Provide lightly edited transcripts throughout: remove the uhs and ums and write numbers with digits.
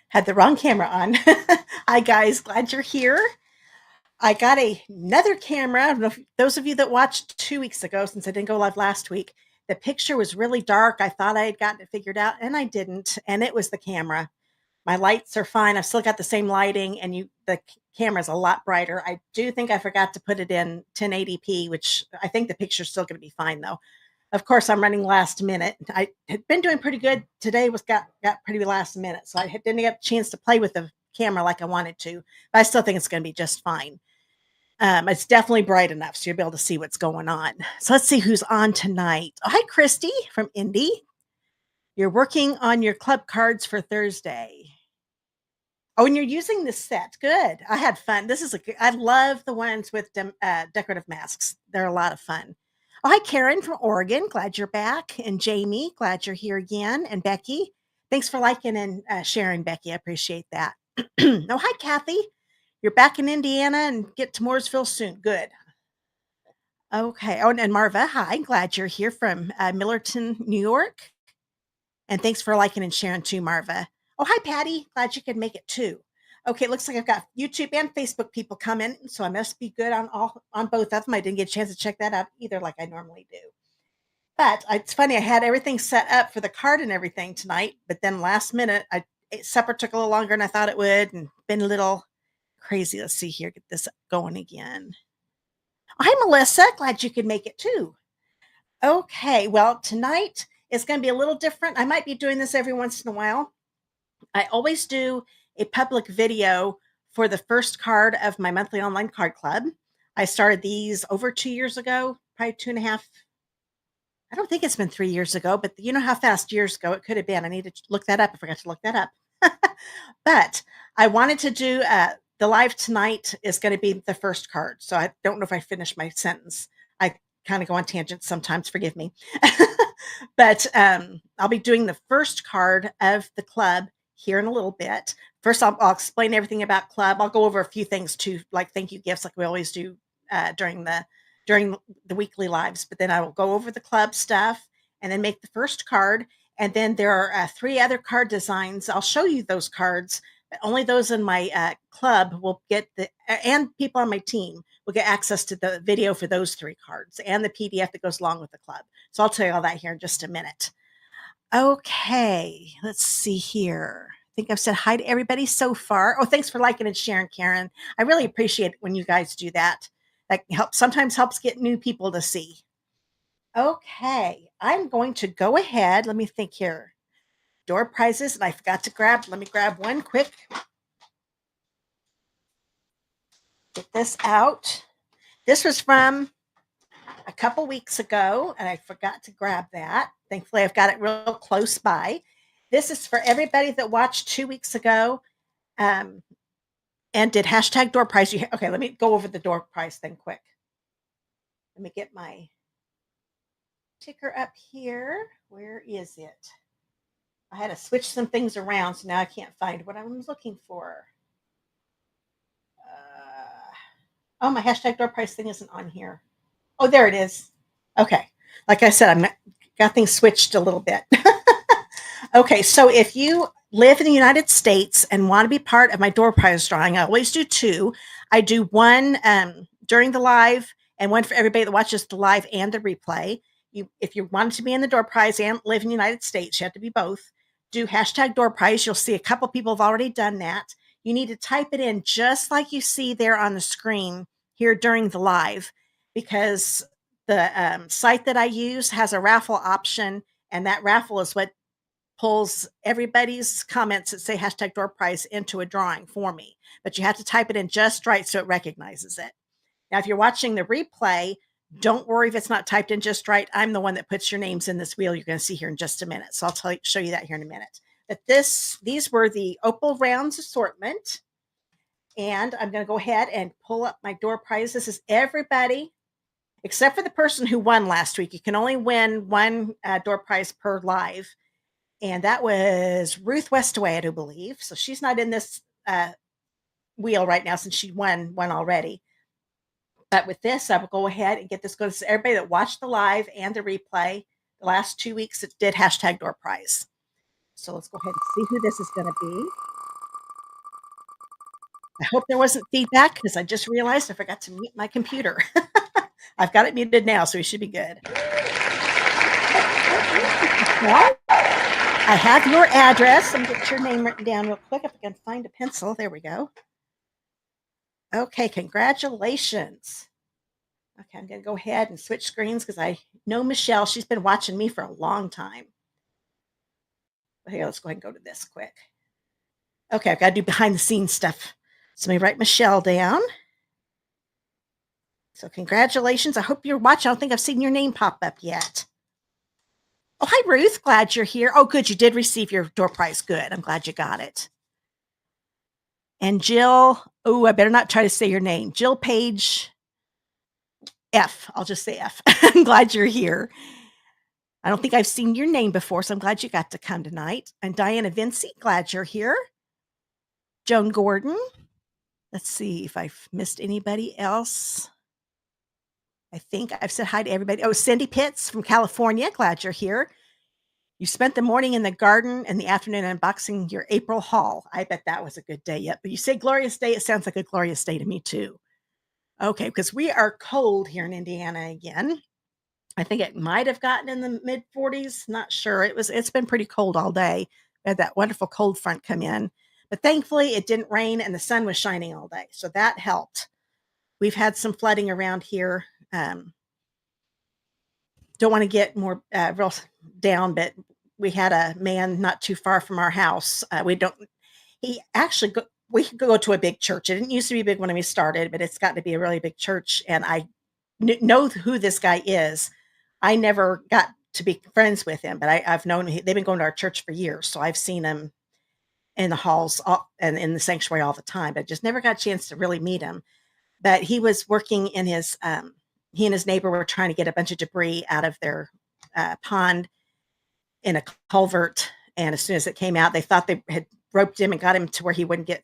Had the wrong camera on. Hi, guys. Glad you're here. I got another camera. I don't know if those of you that watched 2 weeks ago, since I didn't go live last week, the picture was really dark. I thought I had gotten it figured out, and I didn't. And it was the camera. My lights are fine. I've still got the same lighting, and the camera's a lot brighter. I do think I forgot to put it in 1080p, which I think the picture's still going to be fine, though. Of course, I'm running last minute. I had been doing pretty good. Today got pretty last minute, so I didn't get a chance to play with the camera like I wanted to. But I still think it's going to be just fine. It's definitely bright enough, so you'll be able to see what's going on. So let's see who's on tonight. Oh, hi, Christy from Indy. You're working on your club cards for Thursday. Oh, and you're using this set. Good. I had fun. I love the ones with decorative masks. They're a lot of fun. Oh, hi, Karen from Oregon. Glad you're back. And Jamie, glad you're here again. And Becky, thanks for liking and sharing, Becky. I appreciate that. Oh, hi, Kathy. You're back in Indiana and get to Mooresville soon. Good. Okay. Oh, and Marva, hi. Glad you're here from Millerton, New York. And thanks for liking and sharing too, Marva. Oh, hi, Patty. Glad you could make it too. Okay, it looks like I've got YouTube and Facebook people coming, so I must be good on both of them. I didn't get a chance to check that out either like I normally do. But it's funny, I had everything set up for the card and everything tonight, but then last minute, supper took a little longer than I thought it would and been a little crazy. Let's see here, get this going again. Hi, Melissa. Glad you could make it too. Okay, well, tonight is going to be a little different. I might be doing this every once in a while. I always do a public video for the first card of my monthly online card club. I started these over 2 years ago, probably 2.5. I don't think it's been 3 years ago, but you know how fast years go. It could have been. I need to look that up. I forgot to look that up. But I wanted to do the live tonight is going to be the first card. So I don't know if I finished my sentence. I kind of go on tangents sometimes. Forgive me. But I'll be doing the first card of the club here in a little bit. First, I'll explain everything about club. I'll go over a few things too, like thank you gifts, like we always do during the weekly lives. But then I will go over the club stuff and then make the first card. And then there are 3 other card designs. I'll show you those cards, but only those in my club will get and people on my team will get access to the video for those 3 cards and the PDF that goes along with the club. So I'll tell you all that here in just a minute. Okay, let's see here. I think I've said hi to everybody so far. Oh, thanks for liking and sharing, Karen. I really appreciate it when you guys do that. That sometimes helps get new people to see. Okay, I'm going to go ahead. Let me think here. Door prizes, and I forgot to let me grab one quick. Get this out. This was from a couple weeks ago, and I forgot to grab that. Thankfully, I've got it real close by. This is for everybody that watched 2 weeks ago and did hashtag door prize. Okay, let me go over the door prize thing quick. Let me get my ticker up here. Where is it? I had to switch some things around, so now I can't find what I was looking for. Oh, my hashtag door prize thing isn't on here. Oh, there it is. Okay. Like I said, I got things switched a little bit. Okay, so if you live in the United States and want to be part of my door prize drawing, I always do 2. I do one during the live and one for everybody that watches the live and the replay. If you want to be in the door prize and live in the United States, you have to be both. Do hashtag door prize. You'll see a couple people have already done that. You need to type it in just like you see there on the screen here during the live, because the site that I use has a raffle option, and that raffle is what pulls everybody's comments that say hashtag door prize into a drawing for me. But you have to type it in just right so it recognizes it. Now, if you're watching the replay, don't worry if it's not typed in just right. I'm the one that puts your names in this wheel you're going to see here in just a minute. So I'll show you that here in a minute. But these were the Opal Rounds assortment. And I'm going to go ahead and pull up my door prize. This is everybody except for the person who won last week. You can only win one door prize per live. And that was Ruth Westaway, I do believe. So she's not in this wheel right now since she won one already. But with this, I will go ahead and get this going to everybody that watched the live and the replay. The last 2 weeks, it did hashtag door prize. So let's go ahead and see who this is going to be. I hope there wasn't feedback because I just realized I forgot to mute my computer. I've got it muted now, so we should be good. Well, I have your address. Let me get your name written down real quick if I can find a pencil. There we go. Okay, congratulations. Okay, I'm going to go ahead and switch screens because I know Michelle. She's been watching me for a long time. Here, let's go ahead and go to this quick. Okay, I've got to do behind the scenes stuff. So let me write Michelle down. So congratulations. I hope you're watching. I don't think I've seen your name pop up yet. Oh, hi, Ruth. Glad you're here. Oh, good. You did receive your door prize. Good. I'm glad you got it. And Jill, oh, I better not try to say your name. Jill Page F. I'll just say F. I'm glad you're here. I don't think I've seen your name before, so I'm glad you got to come tonight. And Diana Vinci, glad you're here. Joan Gordon. Let's see if I've missed anybody else. I think I've said hi to everybody. Oh, Cindy Pitts from California. Glad you're here. You spent the morning in the garden and the afternoon unboxing your April haul. I bet that was a good day yet. But you say glorious day. It sounds like a glorious day to me too. Okay, because we are cold here in Indiana again. I think it might have gotten in the mid 40s. Not sure. It's been pretty cold all day. We had that wonderful cold front come in. But thankfully, it didn't rain and the sun was shining all day. So that helped. We've had some flooding around here. Don't want to get more real down, but we had a man not too far from our house. We could go to a big church. It didn't used to be big when we started, but it's got to be a really big church. And I know who this guy is. I never got to be friends with him, but I've known they've been going to our church for years, so I've seen him in the halls and in the sanctuary all the time, but just never got a chance to really meet him. But he was working in his he and his neighbor were trying to get a bunch of debris out of their pond in a culvert, and as soon as it came out, they thought they had roped him and got him to where he wouldn't get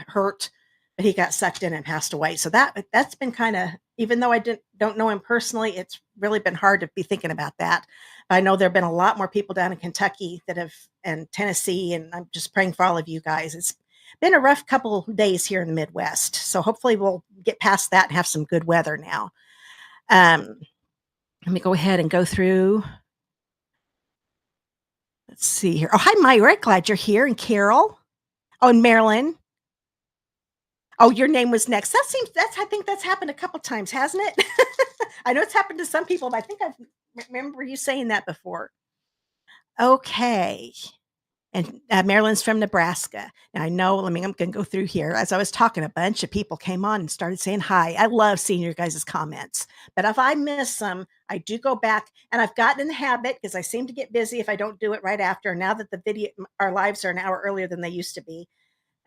hurt, but he got sucked in and passed away. So that's been kind of, even though I don't know him personally, it's really been hard to be thinking about that. I know there've been a lot more people down in Kentucky that have, and Tennessee, and I'm just praying for all of you guys. It's been a rough couple of days here in the Midwest, so hopefully we'll get past that and have some good weather now. Let me go ahead and go through. Let's see here. Oh, hi, Myra. Glad you're here. And Carol. Oh, and Marilyn. Oh, your name was next. I think that's happened a couple times, hasn't it? I know it's happened to some people, but I think I remember you saying that before. Okay. And Marilyn's from Nebraska. Now I know, I'm going to go through here. As I was talking, a bunch of people came on and started saying hi. I love seeing your guys' comments. But if I miss some, I do go back, and I've gotten in the habit, because I seem to get busy if I don't do it right after. Now that our lives are an hour earlier than they used to be.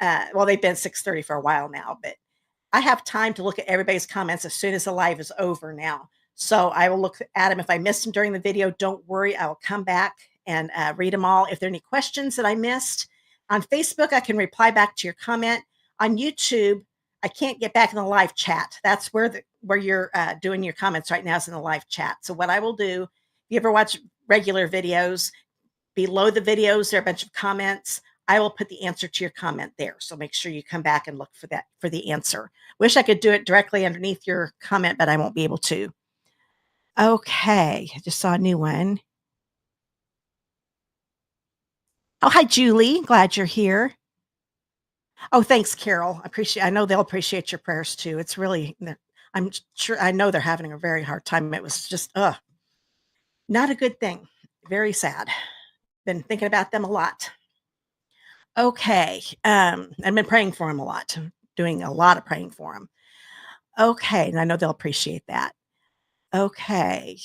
Well, they've been 6:30 for a while now, but I have time to look at everybody's comments as soon as the live is over now. So I will look at them. If I missed them during the video, don't worry. I will come back and read them all. If there are any questions that I missed on Facebook, I can reply back to your comment. On YouTube, I can't get back in the live chat. That's where you're doing your comments right now, is in the live chat. So what I will do, if you ever watch regular videos, below the videos, there are a bunch of comments. I will put the answer to your comment there. So make sure you come back and look for the answer. Wish I could do it directly underneath your comment, but I won't be able to. Okay, I just saw a new one. Oh, hi, Julie. Glad you're here. Oh, thanks, Carol. I know they'll appreciate your prayers too. It's really, I'm sure, I know they're having a very hard time. It was just, not a good thing. Very sad. Been thinking about them a lot. Okay. I've been praying for them a lot, doing a lot of praying for them. Okay. And I know they'll appreciate that. Okay.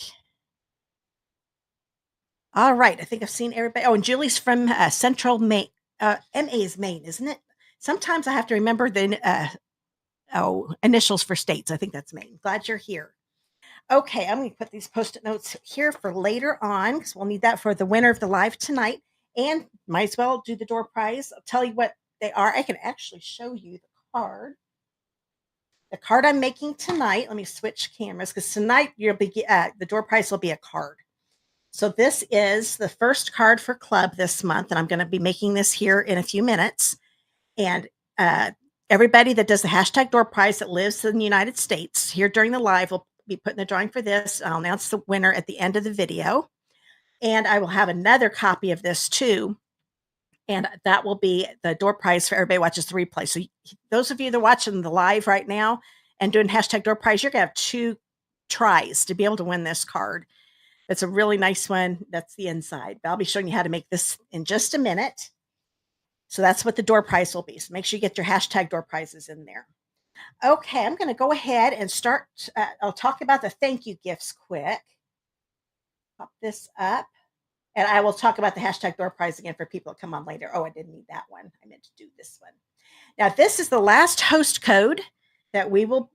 All right. I think I've seen everybody. Oh, and Julie's from Central Maine. MA's Maine, isn't it? Sometimes I have to remember the initials for states. I think that's Maine. Glad you're here. Okay, I'm going to put these Post-it notes here for later on, because we'll need that for the winner of the live tonight. And might as well do the door prize. I'll tell you what they are. I can actually show you the card. The card I'm making tonight. Let me switch cameras, because tonight the door prize will be a card. So this is the first card for club this month, and I'm going to be making this here in a few minutes. And everybody that does the hashtag door prize that lives in the United States here during the live will be putting the drawing for this. I'll announce the winner at the end of the video. And I will have another copy of this too. And that will be the door prize for everybody who watches the replay. So those of you that are watching the live right now and doing hashtag door prize, you're going to have 2 tries to be able to win this card. It's a really nice one. That's the inside. But I'll be showing you how to make this in just a minute. So that's what the door prize will be. So make sure you get your hashtag door prizes in there. Okay, I'm going to go ahead and start. I'll talk about the thank you gifts quick. Pop this up. And I will talk about the hashtag door prize again for people that come on later. Oh, I didn't need that one. I meant to do this one. Now, this is the last host code that we will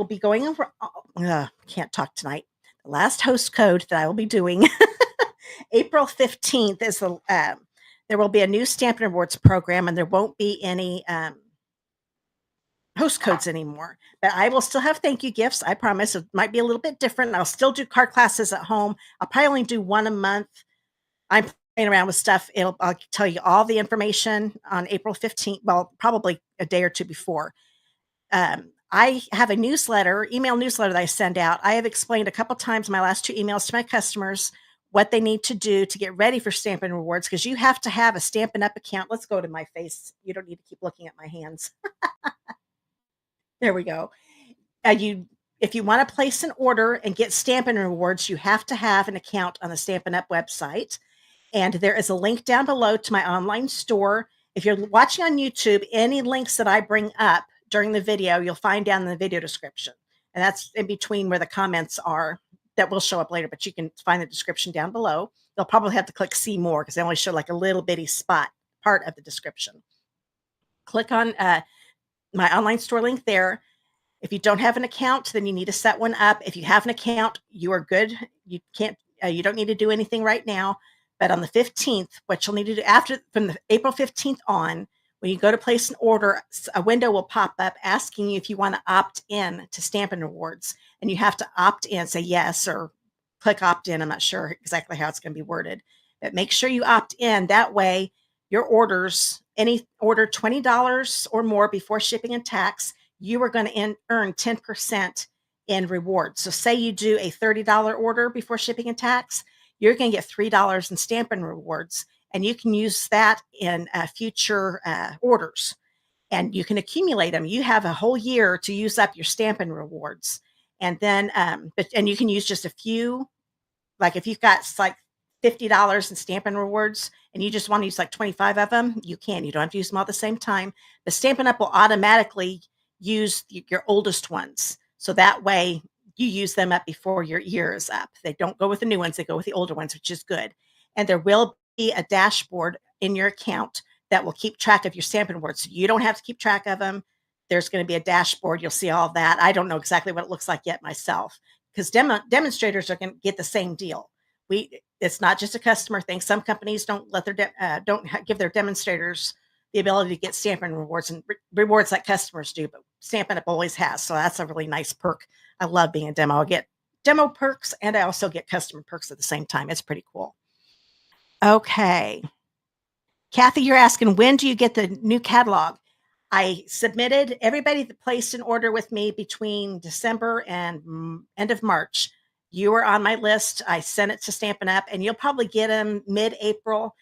be going over. Can't talk tonight. The last host code that I will be doing. April 15th is there will be a new Stampin' Awards program, and there won't be any host codes anymore. But I will still have thank you gifts. I promise. It might be a little bit different. I'll still do card classes at home. I'll probably only do one a month. I'm playing around with stuff. I'll tell you all the information on April 15th. Well, probably a day or two before. I have a email newsletter that I send out. I have explained a couple times in my last 2 emails to my customers what they need to do to get ready for Stampin' Rewards, because you have to have a Stampin' Up account. Let's go to my face. You don't need to keep looking at my hands. There we go. If you want to place an order and get Stampin' Rewards, you have to have an account on the Stampin' Up website. And there is a link down below to my online store. If you're watching on YouTube, any links that I bring up during the video, you'll find down in the video description. And that's in between where the comments are. that will show up later, but you can find the description down below. They'll probably have to click see more because they only show like a little bitty spot part of the description. Click on my online store link there. If you don't have an account, then you need to set one up. If you have an account, you are good. You can't, you don't need to do anything right now. But on the 15th, what you'll need to do from the April 15th on, when you go to place an order, a window will pop up asking you if you want to opt in to Stampin' Rewards. And you have to opt in, say yes, or click opt in. I'm not sure exactly how it's going to be worded, but make sure you opt in. That way, your orders, any order $20 or more before shipping and tax, you are going to earn 10% in rewards. So say you do a $30 order before shipping and tax, you're going to get $3 in Stampin' Rewards, and you can use that in future orders, and you can accumulate them. You have a whole year to use up your Stampin' Rewards, and then and you can use just a few. Like if you've got like $50 in Stampin' Rewards and you just want to use like 25 of them, you can. You don't have to use them all at the same time. The Stampin' Up will automatically use your oldest ones. So that way you use them up before your year is up. They don't go with the new ones. They go with the older ones, which is good. And there will be a dashboard in your account that will keep track of your Stampin' Rewards. So you don't have to keep track of them. There's going to be a dashboard. You'll see all that. I don't know exactly what it looks like yet myself, because demonstrators are going to get the same deal. It's not just a customer thing. Some companies don't let their give their demonstrators the ability to get Stampin' Rewards and rewards like customers do, but Stampin' Up always has. So that's a really nice perk. I love being a demo. I get demo perks and I also get customer perks at the same time. It's pretty cool. Okay. Kathy, you're asking, when do you get the new catalog? I submitted everybody that placed an order with me between December and end of March. You were on my list. I sent it to Stampin' Up, and you'll probably get them mid-April,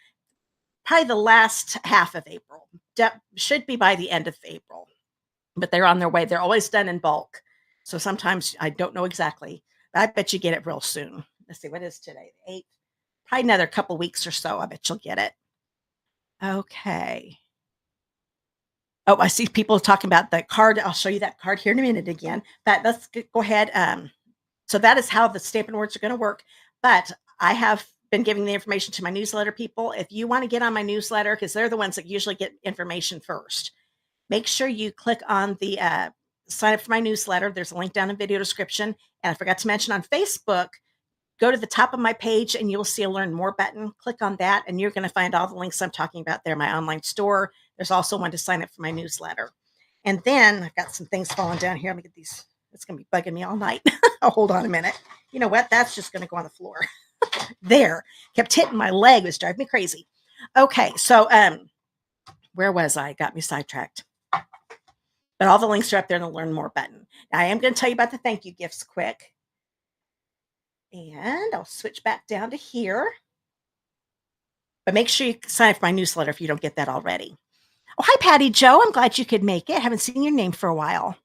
probably the last half of April. Should be by the end of April, but they're on their way. They're always done in bulk. So sometimes I don't know exactly, but I bet you get it real soon. Let's see, what is today? The 8th? Probably another couple weeks or so. I bet you'll get it. Okay. Oh, I see people talking about the card. I'll show you that card here in a minute again. But let's go ahead. So that is how the Stampin' Words are going to work. But I have been giving the information to my newsletter people. If you want to get on my newsletter, because they're the ones that usually get information first, make sure you click on the sign up for my newsletter. There's a link down in the video description. And I forgot to mention on Facebook, go to the top of my page and you'll see a learn more button. Click on that and you're going to find all the links I'm talking about there. My online store. There's also one to sign up for my newsletter. And then I've got some things falling down here. Let me get these. It's going to be bugging me all night. Oh, hold on a minute. You know what? That's just going to go on the floor. There. Kept hitting my leg. It was driving me crazy. Okay. So where was I? Got me sidetracked. But all the links are up there in the learn more button. Now I am going to tell you about the thank you gifts quick. And I'll switch back down to here. But make sure you sign up for my newsletter if you don't get that already. Oh, hi, Patty Joe. I'm glad you could make it. Haven't seen your name for a while.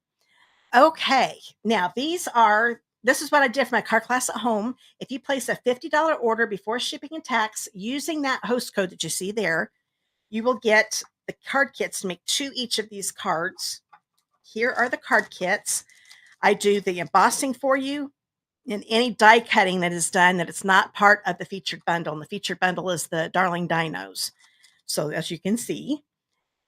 Okay. Now, this is what I did for my card class at home. If you place a $50 order before shipping and tax using that host code that you see there, you will get the card kits to make 2 each of these cards. Here are the card kits. I do the embossing for you and any die cutting that is done that it's not part of the featured bundle. And the featured bundle is the Darling Dinos. So as you can see,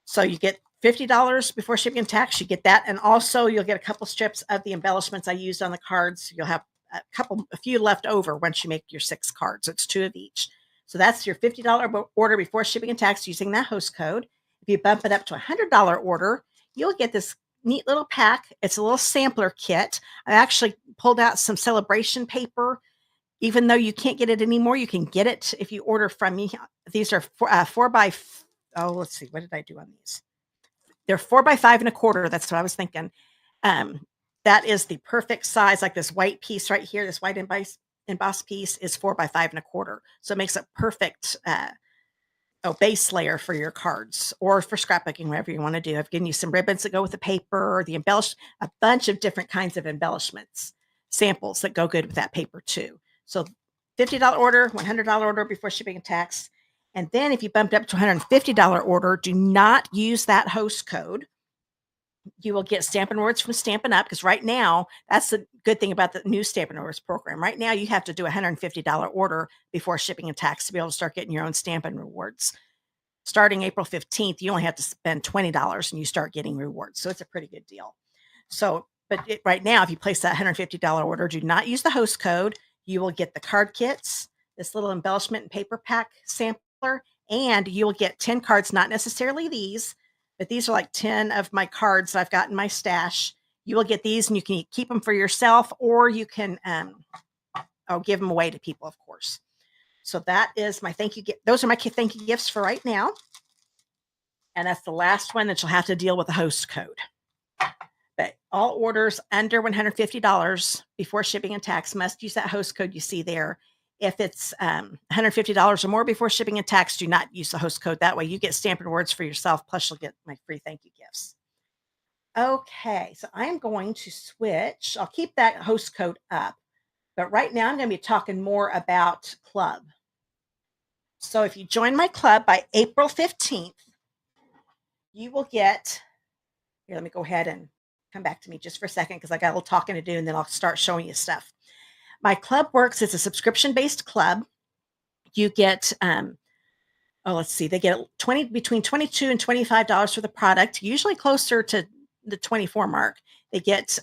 so you get $50 before shipping and tax. You get that. And also you'll get a couple strips of the embellishments I used on the cards. You'll have a few left over once you make your 6 cards. It's 2 of each. So that's your $50 order before shipping and tax using that host code. If you bump it up to a $100 order, you'll get this neat little pack. It's a little sampler kit. I actually pulled out some celebration paper. Even though you can't get it anymore, you can get it if you order from me. These are 4 by, let's see, what did I do on these? They're 4 by 5 1/4. That's what I was thinking. That is the perfect size. Like this white piece right here, this white embossed piece is 4 by 5 1/4. So it makes a perfect base layer for your cards or for scrapbooking, whatever you want to do. I've given you some ribbons that go with the paper, or a bunch of different kinds of embellishments, samples that go good with that paper too. So $50 order, $100 order before shipping and tax. And then if you bumped up to $150 order, do not use that host code. You will get Stampin' Rewards from Stampin' Up, because right now, that's the good thing about the new Stampin' Rewards program. Right now, you have to do a $150 order before shipping and tax to be able to start getting your own Stampin' Rewards. Starting April 15th, you only have to spend $20 and you start getting rewards. So it's a pretty good deal. So, but right now, if you place that $150 order, do not use the host code. You will get the card kits, this little embellishment and paper pack sampler, and you will get 10 cards, not necessarily these, but these are like 10 of my cards that I've got in my stash. You will get these and you can keep them for yourself, or you can give them away to people, of course. So that is my thank you gift. Those are my thank you gifts for right now. And that's the last one that you'll have to deal with the host code. But all orders under $150 before shipping and tax must use that host code you see there. If it's $150 or more before shipping and tax, do not use the host code. That way you get Stampin' Rewards for yourself, plus you'll get my free thank you gifts. Okay, so I'm going to switch. I'll keep that host code up, but right now I'm going to be talking more about club. So if you join my club by April 15th, you will get, here, let me go ahead and come back to me just for a second because I got a little talking to do, and then I'll start showing you stuff. My club works as a subscription-based club. You get, let's see, they get between $22 and $25 for the product, usually closer to the 24 mark. They get,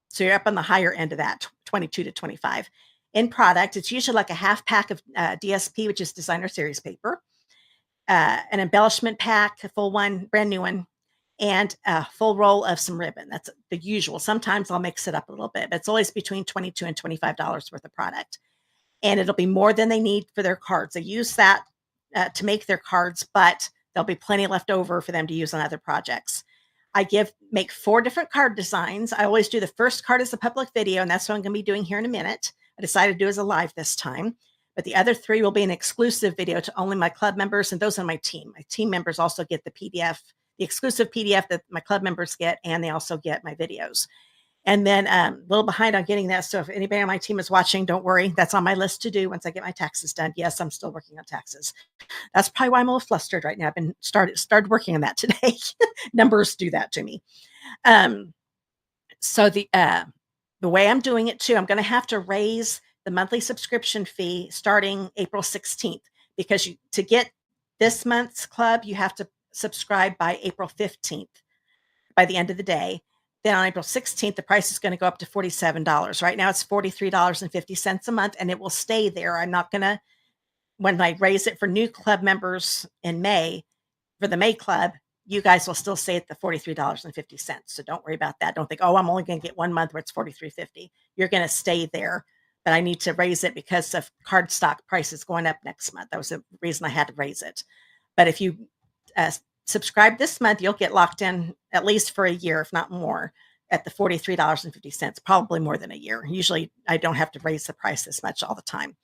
so you're up on the higher end of that, 22 to 25. In product, it's usually like a half pack of DSP, which is designer series paper, an embellishment pack, a full one, brand new one, and a full roll of some ribbon. That's the usual. Sometimes I'll mix it up a little bit, but it's always between $22 and $25 worth of product. And it'll be more than they need for their cards. They use that to make their cards, but there'll be plenty left over for them to use on other projects. I make 4 different card designs. I always do the first card as a public video, and that's what I'm going to be doing here in a minute. I decided to do as a live this time, but the other 3 will be an exclusive video to only my club members, and those on my team. My team members also get the PDF, the exclusive PDF that my club members get, and they also get my videos. And then a little behind on getting that. So if anybody on my team is watching, don't worry. That's on my list to do once I get my taxes done. Yes, I'm still working on taxes. That's probably why I'm a little flustered right now. I've been started working on that today. Numbers do that to me. So the way I'm doing it too, I'm going to have to raise the monthly subscription fee starting April 16th, because to get this month's club, you have to subscribe by April 15th, by the end of the day. Then on April 16th, the price is going to go up to $47. Right now it's $43.50 a month, and it will stay there. I'm not going to, when I raise it for new club members in May, for the May club, you guys will still stay at the $43.50. So don't worry about that. Don't think, oh, I'm only going to get 1 month where it's $43.50. You're going to stay there, but I need to raise it because of cardstock prices going up next month. That was the reason I had to raise it. But if you subscribe this month, you'll get locked in at least for a year, if not more, at the $43.50, probably more than a year. Usually I don't have to raise the price this much all the time.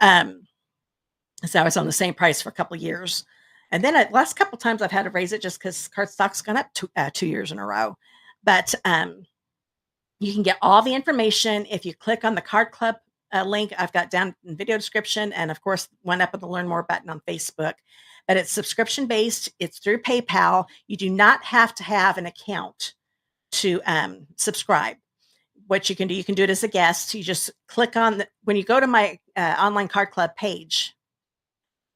So I was on the same price for a couple of years. And then the last couple of times I've had to raise it just because cardstock's gone up 2 years in a row. But you can get all the information if you click on the Card Club link I've got down in the video description, and of course one up at the Learn More button on Facebook. But it's subscription based. It's through PayPal. You do not have to have an account to subscribe. What you can do it as a guest. You just click on when you go to my online card club page,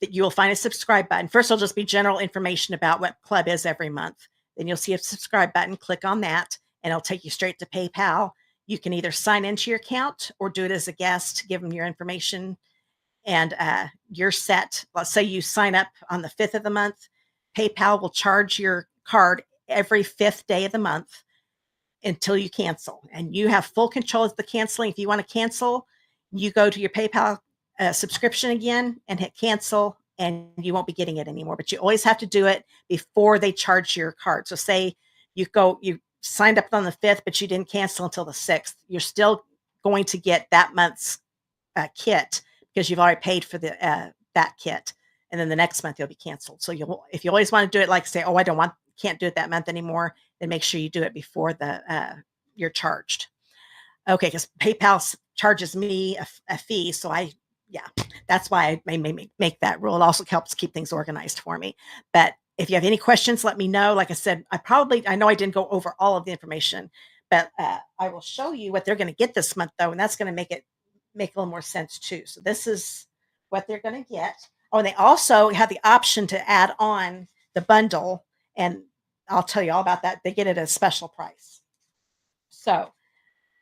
that you will find a subscribe button. First, it'll just be general information about what club is every month. Then you'll see a subscribe button. Click on that, and it'll take you straight to PayPal. You can either sign into your account or do it as a guest, give them your information, and you're set. Let's say you sign up on the 5th of the month. PayPal will charge your card every 5th day of the month until you cancel. And you have full control of the canceling. If you want to cancel, you go to your PayPal subscription again and hit cancel, and you won't be getting it anymore. But you always have to do it before they charge your card. So say you signed up on the 5th, but you didn't cancel until the 6th. You're still going to get that month's kit because you've already paid for the that kit. And then the next month you'll be canceled. So if you always want to do it, like say, oh, can't do it that month anymore, then make sure you do it before you're charged. Okay, because PayPal charges me a fee. So that's why I may make that rule. It also helps keep things organized for me. But If you have any questions, let me know. Like I said, I know I didn't go over all of the information, but I will show you what they're going to get this month, though, and that's going to make a little more sense too. So this is what they're going to get. Oh, and they also have the option to add on the bundle, and I'll tell you all about that. They get it at a special price. So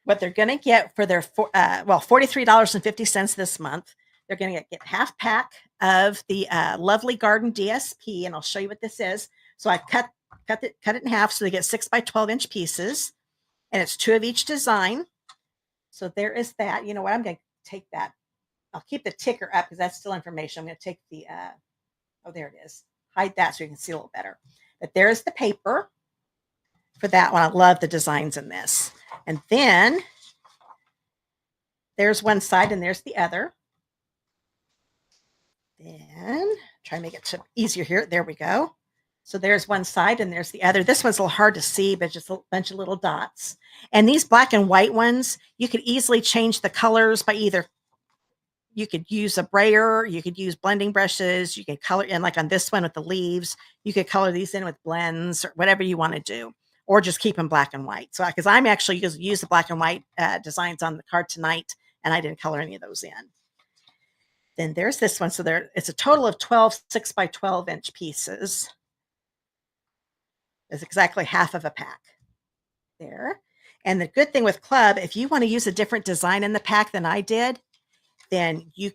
what they're going to get for their $43.50 this month, they're going to get half pack of the Lovely Garden DSP, and I'll show you what this is. So I cut it in half, so they get 6 by 12-inch pieces, and it's 2 of each design. So there is that. You know what? I'm going to take that. I'll keep the ticker up because that's still information. I'm going to take the oh, there it is. Hide that so you can see a little better. But there's the paper for that one. I love the designs in this. And then there's one side and there's the other. Then try to make it easier here. There we go. So there's one side and there's the other. This one's a little hard to see, but just a bunch of little dots. And these black and white ones, you could easily change the colors by either, you could use a brayer, you could use blending brushes, you could color in, like on this one with the leaves, you could color these in with blends or whatever you want to do, or just keep them black and white. So, because I'm actually use the black and white designs on the card tonight, and I didn't color any of those in. Then there's this one. So it's a total of 12 6 by 12-inch pieces. It's exactly half of a pack there. And the good thing with Club, if you want to use a different design in the pack than I did, then you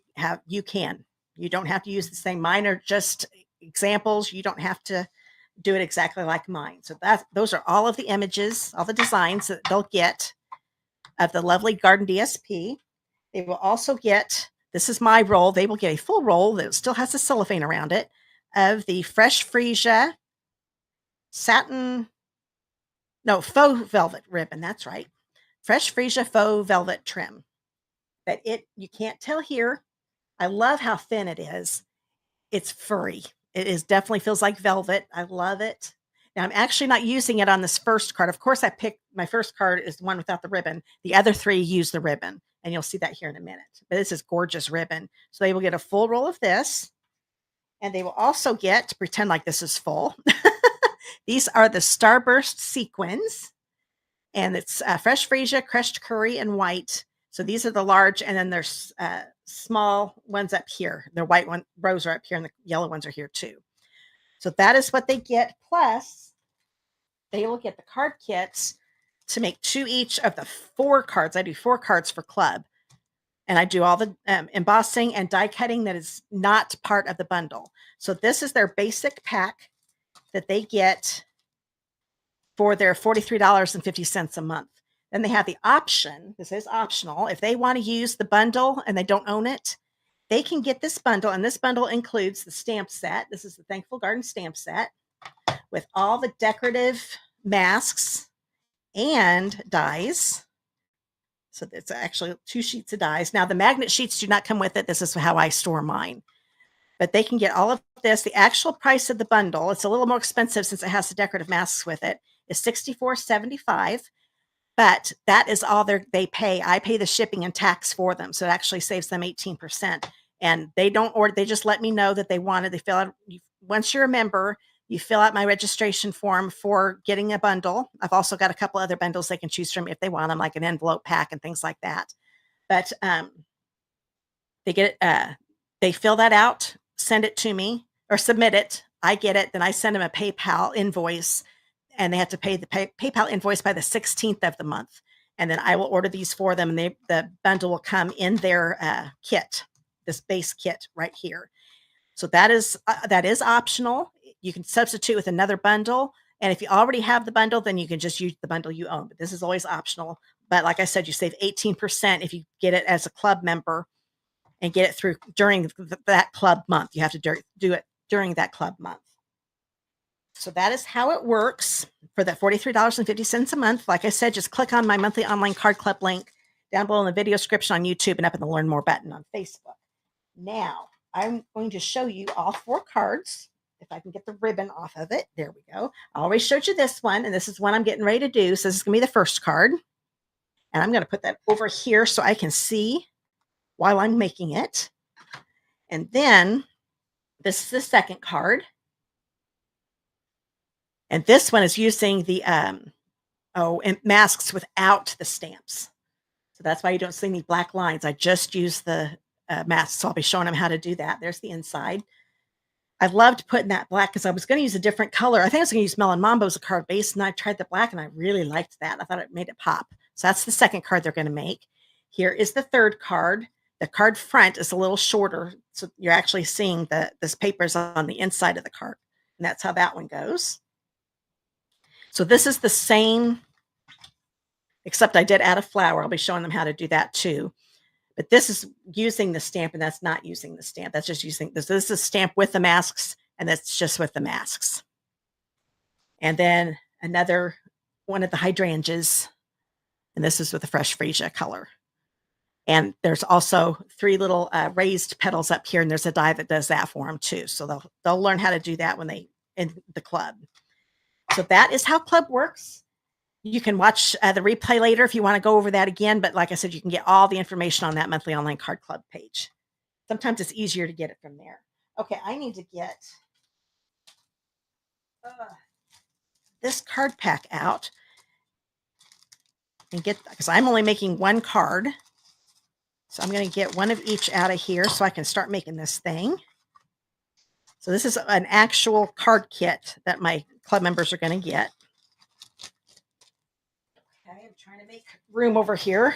can. You don't have to use the same. Mine are just examples. You don't have to do it exactly like mine. So those are all of the images, all the designs that they'll get of the Lovely Garden DSP. They will also get, this is my roll, they will get a full roll that still has the cellophane around it of the Fresh Freesia faux velvet ribbon. That's right. Fresh Freesia faux velvet trim. But you can't tell here. I love how thin it is. It's furry. It definitely feels like velvet. I love it. Now, I'm actually not using it on this first card. Of course, I picked my first card is the one without the ribbon. The other 3 use the ribbon, and you'll see that here in a minute. But this is gorgeous ribbon. So they will get a full roll of this, and they will also get, to pretend like this is full, these are the Starburst sequins, and it's Fresh Freesia, crushed curry, and white. So these are the large, and then there's small ones up here. The white rows are up here, and the yellow ones are here too. So that is what they get. Plus, they will get the card kits to make 2 each of the 4 cards. I do 4 cards for Club, and I do all the embossing and die cutting that is not part of the bundle. So this is their basic pack that they get for their $43.50 a month. Then they have the option, this is optional, if they want to use the bundle and they don't own it, they can get this bundle, and this bundle includes the stamp set. This is the Thankful Garden stamp set with all the decorative masks and dies. So it's actually 2 sheets of dies. Now, the magnet sheets do not come with it. This is how I store mine. But they can get all of this. The actual price of the bundle, it's a little more expensive since it has the decorative masks with it, is $64.75. But that is all they pay. I pay the shipping and tax for them. So it actually saves them 18%. And they don't order, they just let me know that they want it. They fill out, once you're a member, you fill out my registration form for getting a bundle. I've also got a couple other bundles they can choose from if they want them, like an envelope pack and things like that. But they fill that out, send it to me, or submit it. I get it. Then I send them a PayPal invoice, and they have to pay the PayPal invoice by the 16th of the month. And then I will order these for them, and the bundle will come in their kit, this base kit right here. So that is optional. You can substitute with another bundle. And if you already have the bundle, then you can just use the bundle you own. But this is always optional. But like I said, you save 18% if you get it as a Club member and get it through during that Club month. You have to do it during that Club month. So that is how it works for that $43.50 a month. Like I said, just click on my monthly online card club link down below in the video description on YouTube and up in the Learn More button on Facebook. Now, I'm going to show you all 4 cards. If I can get the ribbon off of it. There we go. I always showed you this one, and this is one I'm getting ready to do. So this is going to be the first card. And I'm going to put that over here so I can see while I'm making it. And then this is the second card. And this one is using the masks without the stamps. So that's why you don't see any black lines. I just use the masks. So I'll be showing them how to do that. There's the inside. I loved putting that black because I was going to use a different color. I think I was going to use Melon Mambo as a card base, and I tried the black, and I really liked that. I thought it made it pop. So that's the second card they're going to make. Here is the third card. The card front is a little shorter, so you're actually seeing this paper is on the inside of the card, and that's how that one goes. So this is the same, except I did add a flower. I'll be showing them how to do that too. But this is using the stamp, and that's not using the stamp. That's just using this. This is a stamp with the masks, and that's just with the masks. And then another one of the hydrangeas, and this is with the fresh freesia color. And there's also 3 little raised petals up here, and there's a die that does that for them too. So they'll learn how to do that when they in the club. So that is how club works. You can watch the replay later if you want to go over that again. But like I said, you can get all the information on that monthly online card club page. Sometimes it's easier to get it from there. Okay, I need to get this card pack out and get, because I'm only making 1 card. So I'm going to get 1 of each out of here so I can start making this thing. So this is an actual card kit that my club members are going to get. Okay, I'm trying to make room over here.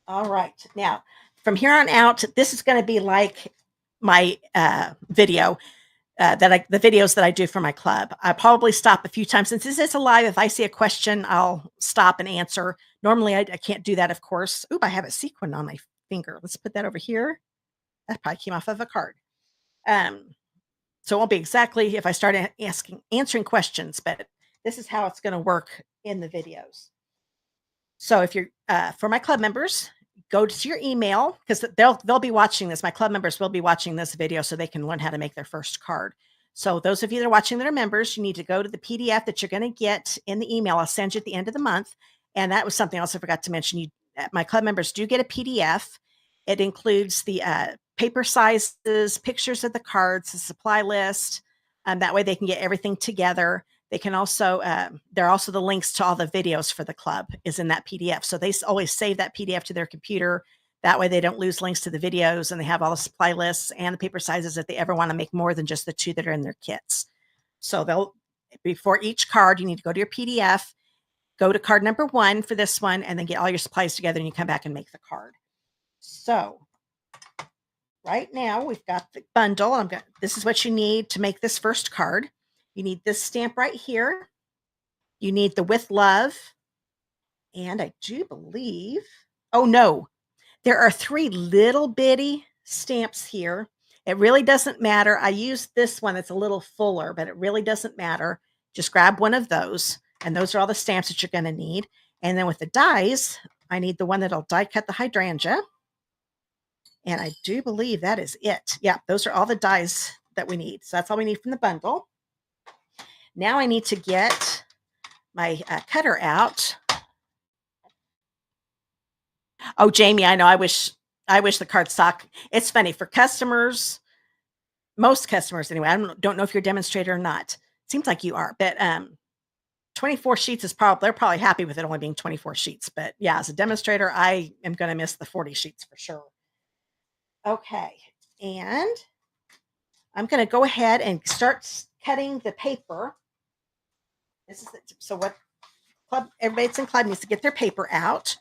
All right. Now, from here on out, this is going to be like my video, the videos that I do for my club. I probably stop a few times. Since this is a live, if I see a question, I'll stop and answer. Normally, I can't do that, of course. Oop, I have a sequin on my finger. Let's put that over here. That probably came off of a card. So it won't be exactly if I start answering questions, but this is how it's going to work in the videos. So if you're for my club members, go to your email, because they'll be watching this. My club members will be watching this video so they can learn how to make their first card. So those of you that are watching that are members, you need to go to the PDF that you're going to get in the email. I'll send you at the end of the month. And that was something else I forgot to mention. My club members do get a PDF. It includes the paper sizes, pictures of the cards, the supply list. That way they can get everything together. They can also, there are also the links to all the videos for the club is in that PDF. So they always save that PDF to their computer. That way they don't lose links to the videos, and they have all the supply lists and the paper sizes if they ever want to make more than just the 2 that are in their kits. So before each card, you need to go to your PDF, go to card number 1 for this one, and then get all your supplies together, and you come back and make the card. So right now we've got the bundle. This is what you need to make this first card. You need this stamp right here. You need the with love. And I do believe, oh no, there are 3 little bitty stamps here. It really doesn't matter. I used this one that's a little fuller, but it really doesn't matter. Just grab one of those. And those are all the stamps that you're going to need. And then with the dies, I need the one that'll die cut the hydrangea. And I do believe that is it. Yeah, those are all the dies that we need. So that's all we need from the bundle. Now I need to get my cutter out. Oh, Jamie, I know. I wish the cardstock. It's funny for customers, most customers anyway. I don't know if you're a demonstrator or not. Seems like you are, but 24 sheets is they're probably happy with it only being 24 sheets. But yeah, as a demonstrator, I am going to miss the 40 sheets for sure. Okay, and I'm going to go ahead and start cutting the paper. This is so what everybody that's in club needs to get their paper out.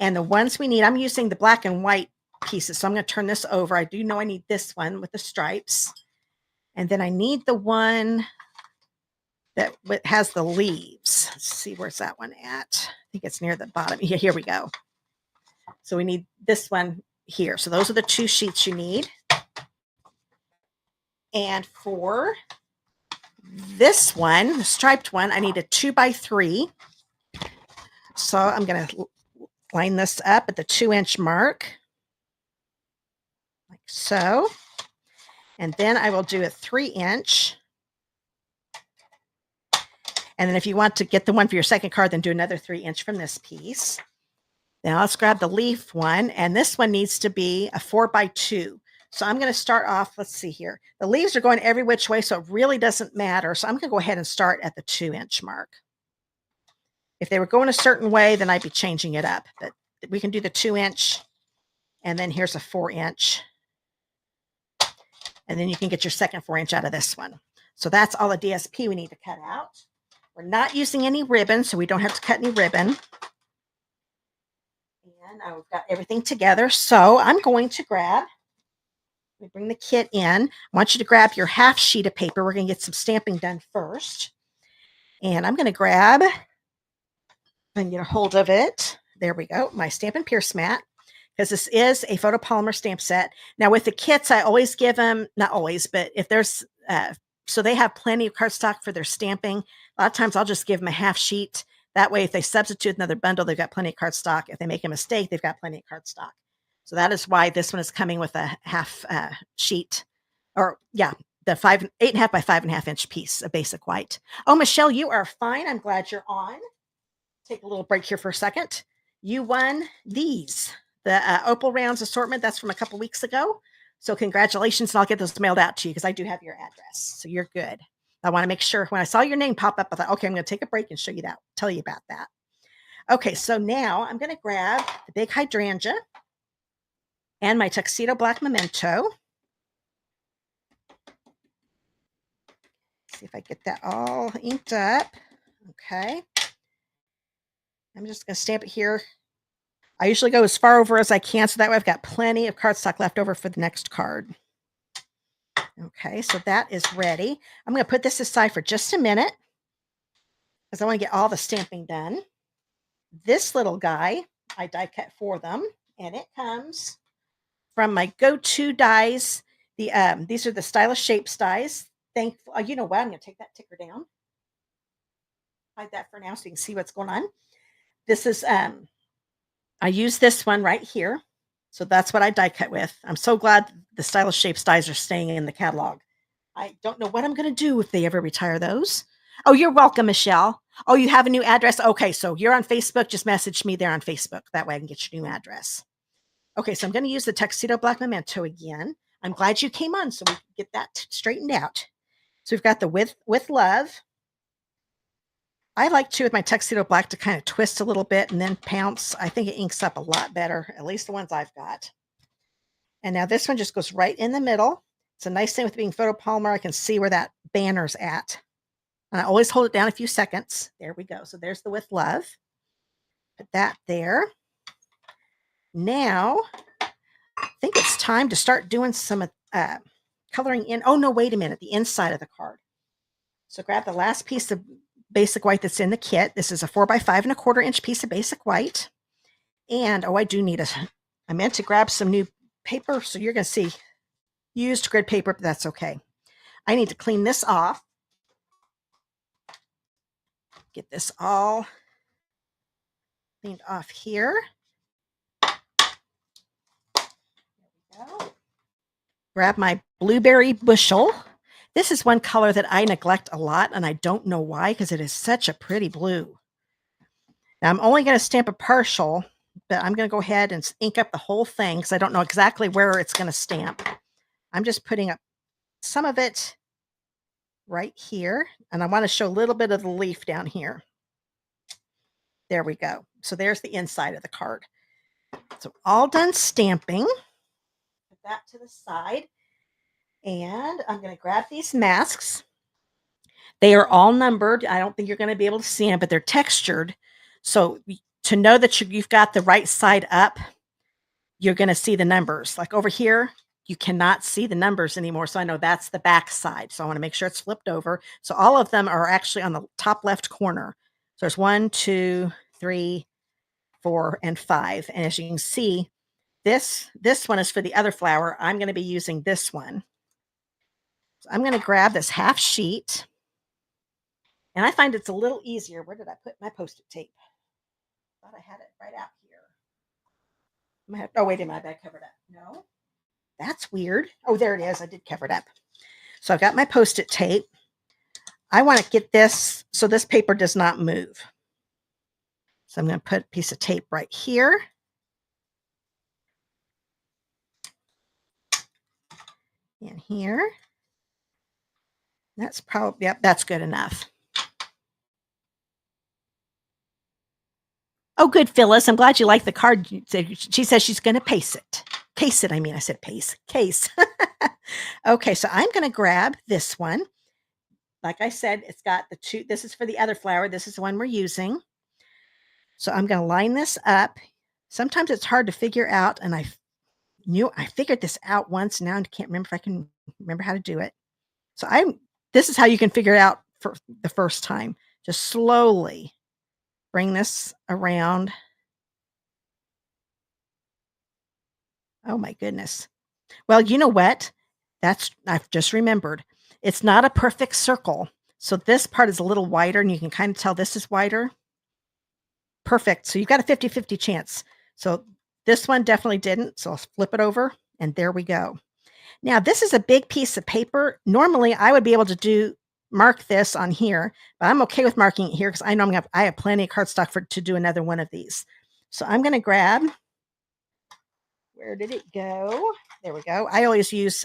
And the ones we need, I'm using the black and white pieces. So I'm going to turn this over. I do know I need this one with the stripes. And then I need the one that has the leaves. Let's see, where's that one at? I think it's near the bottom. Here we go. So we need this one here. So those are the 2 sheets you need. And for this one, the striped one, I need a 2x3. So I'm going to line this up at the 2-inch mark, like so. And then I will do a 3-inch. And then if you want to get the one for your second card, then do another 3-inch from this piece. Now let's grab the leaf one. And this one needs to be a 4x2. So I'm going to start off, let's see here. The leaves are going every which way, so it really doesn't matter. So I'm going to go ahead and start at the 2-inch mark. If they were going a certain way, then I'd be changing it up. But we can do the 2-inch, and then here's a 4-inch. And then you can get your second 4-inch out of this one. So that's all the DSP we need to cut out. We're not using any ribbon, so we don't have to cut any ribbon. And I've got everything together. So I'm going to grab, let me bring the kit in. I want you to grab your half sheet of paper. We're going to get some stamping done first. And I'm going to grab and get a hold of it. There we go, my Stampin' Pierce mat, because this is a photopolymer stamp set. Now with the kits, I always give them, not always, but if there's, so they have plenty of cardstock for their stamping. A lot of times I'll just give them a half sheet. That way, if they substitute another bundle, they've got plenty of cardstock. If they make a mistake, they've got plenty of cardstock. So that is why this one is coming with a half sheet, or yeah, the 8.5 by 5.5 inch piece of basic white. Oh, Michelle, you are fine. I'm glad you're on. Take a little break here for a second. You won these, the Opal Rounds assortment. That's from a couple weeks ago. So congratulations, and I'll get those mailed out to you because I do have your address. So you're good. I want to make sure when I saw your name pop up, I thought, okay, I'm going to take a break and show you that, tell you about that. Okay, so now I'm going to grab the big hydrangea and my tuxedo black memento. See if I get that all inked up. Okay. I'm just going to stamp it here. I usually go as far over as I can, so that way I've got plenty of cardstock left over for the next card. Okay, so that is ready. I'm going to put this aside for just a minute because I want to get all the stamping done. This little guy, I die cut for them, and it comes from my go-to dies. These are the Stylish Shapes dies. You know what? I'm going to take that ticker down. Hide that for now so you can see what's going on. This is, I use this one right here. So that's what I die cut with. I'm so glad the Stylish Shapes dies are staying in the catalog. I don't know what I'm going to do if they ever retire those. Oh, you're welcome, Michelle. Oh, you have a new address? Okay, so you're on Facebook. Just message me there on Facebook. That way I can get your new address. Okay, so I'm going to use the Tuxedo Black Memento again. I'm glad you came on so we can get that straightened out. So we've got the With Love. I like to, with my Tuxedo Black, to kind of twist a little bit and then pounce. I think it inks up a lot better, at least the ones I've got. And now this one just goes right in the middle. It's a nice thing with being photopolymer. I can see where that banner's at. And I always hold it down a few seconds. There we go. So there's the With Love. Put that there. Now, I think it's time to start doing some coloring in. Oh, no, wait a minute. The inside of the card. So grab the last piece of basic white that's in the kit. This is a 4 by 5.25 inch piece of basic white. And, oh, I do need I meant to grab some new paper. So you're going to see used grid paper, but that's okay. I need to clean this off. Get this all cleaned off here. There we go. Grab my blueberry bushel. This is one color that I neglect a lot, and I don't know why, because it is such a pretty blue. Now, I'm only going to stamp a partial, but I'm going to go ahead and ink up the whole thing because I don't know exactly where it's going to stamp. I'm just putting up some of it right here, and I want to show a little bit of the leaf down here. There we go. So there's the inside of the card. So all done stamping. Put that to the side. And I'm going to grab these masks. They are all numbered. I don't think you're going to be able to see them, but they're textured. So to know that you've got the right side up, you're going to see the numbers. Like over here, you cannot see the numbers anymore. So I know that's the back side. So I want to make sure it's flipped over. So all of them are actually on the top left corner. So there's 1, 2, 3, 4, and 5. And as you can see, this one is for the other flower. I'm going to be using this one. So I'm going to grab this half sheet, and I find it's a little easier. Where did I put my Post-it tape? Thought I had it right out here. Oh, wait a minute, I covered up. No, that's weird. Oh, there it is. I did cover it up. So I've got my Post-it tape. I want to get this so this paper does not move. So I'm going to put a piece of tape right here. in here. That's probably, yep, that's good enough. Oh, good, Phyllis. I'm glad you like the card. She says she's going to paste it. Case it, I mean. I said paste. Case. Okay, so I'm going to grab this one. Like I said, it's got the two. This is for the other flower. This is the one we're using. So I'm going to line this up. Sometimes it's hard to figure out, and I figured this out once. Now I can't remember if I can remember how to do it. So this is how you can figure it out for the first time. Just slowly bring this around. Oh my goodness. Well, you know what? I've just remembered. It's not a perfect circle. So this part is a little wider, and you can kind of tell this is wider. Perfect. So you've got a 50-50 chance. So this one definitely didn't. So I'll flip it over, and there we go. Now, this is a big piece of paper. Normally, I would be able to mark this on here, but I'm okay with marking it here because I know I have plenty of cardstock to do another one of these. So I'm going to grab, where did it go? There we go. I always use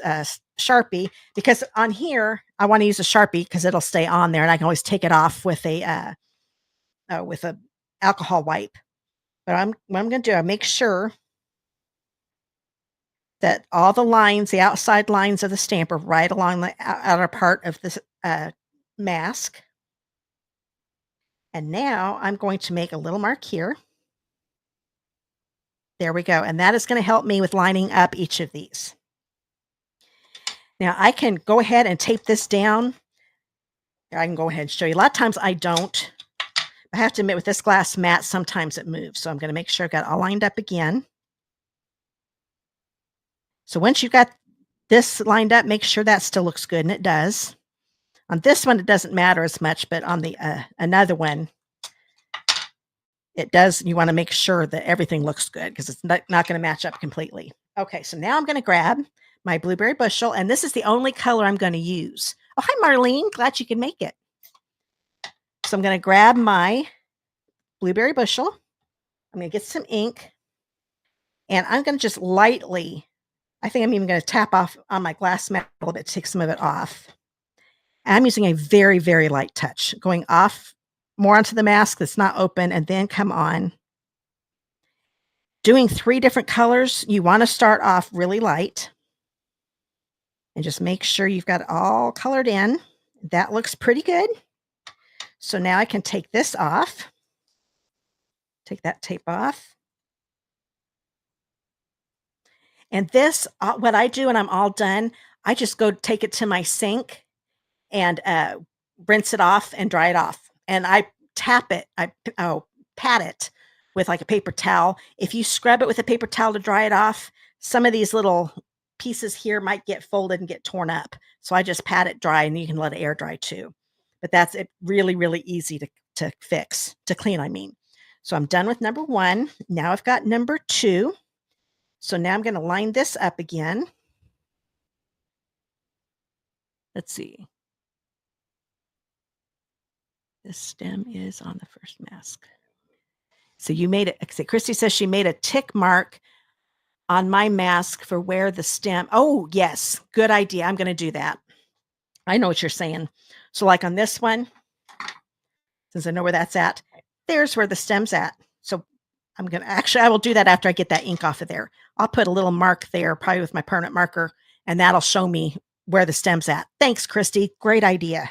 Sharpie because on here, I want to use a Sharpie because it'll stay on there, and I can always take it off with a alcohol wipe. But what I'm going to do, I make sure that all the lines, the outside lines of the stamp are right along the outer part of this mask. And now I'm going to make a little mark here. There we go. And that is going to help me with lining up each of these. Now I can go ahead and tape this down. I can go ahead and show you. A lot of times I don't. I have to admit, with this glass mat, sometimes it moves. So I'm going to make sure I've got it all lined up again. So once you've got this lined up, make sure that still looks good, and it does. On this one, it doesn't matter as much, but on the another one, it does. You want to make sure that everything looks good because it's not going to match up completely. Okay, so now I'm going to grab my blueberry bushel, and this is the only color I'm going to use. Oh, hi, Marlene. Glad you could make it. So I'm going to grab my blueberry bushel. I'm going to get some ink, and I'm going to just lightly, I think I'm even going to tap off on my glass mat a little bit to take some of it off. And I'm using a very, very light touch, going off more onto the mask that's not open and then come on. Doing 3 different colors, you want to start off really light and just make sure you've got it all colored in. That looks pretty good. So now I can take this off, take that tape off. And this, what I do when I'm all done, I just go take it to my sink and rinse it off and dry it off. And I tap it, pat it with like a paper towel. If you scrub it with a paper towel to dry it off, some of these little pieces here might get folded and get torn up. So I just pat it dry, and you can let it air dry too. But that's it, really, really easy to fix, to clean, I mean. So I'm done with number 1. Now I've got number 2. So now I'm going to line this up again. Let's see. This stem is on the first mask. So you made it. Christy says she made a tick mark on my mask for where the stem. Oh, yes. Good idea. I'm going to do that. I know what you're saying. So like on this one, since I know where that's at, there's where the stem's at. So I'm going to I will do that after I get that ink off of there. I'll put a little mark there, probably with my permanent marker, and that'll show me where the stem's at. Thanks, Christy. Great idea.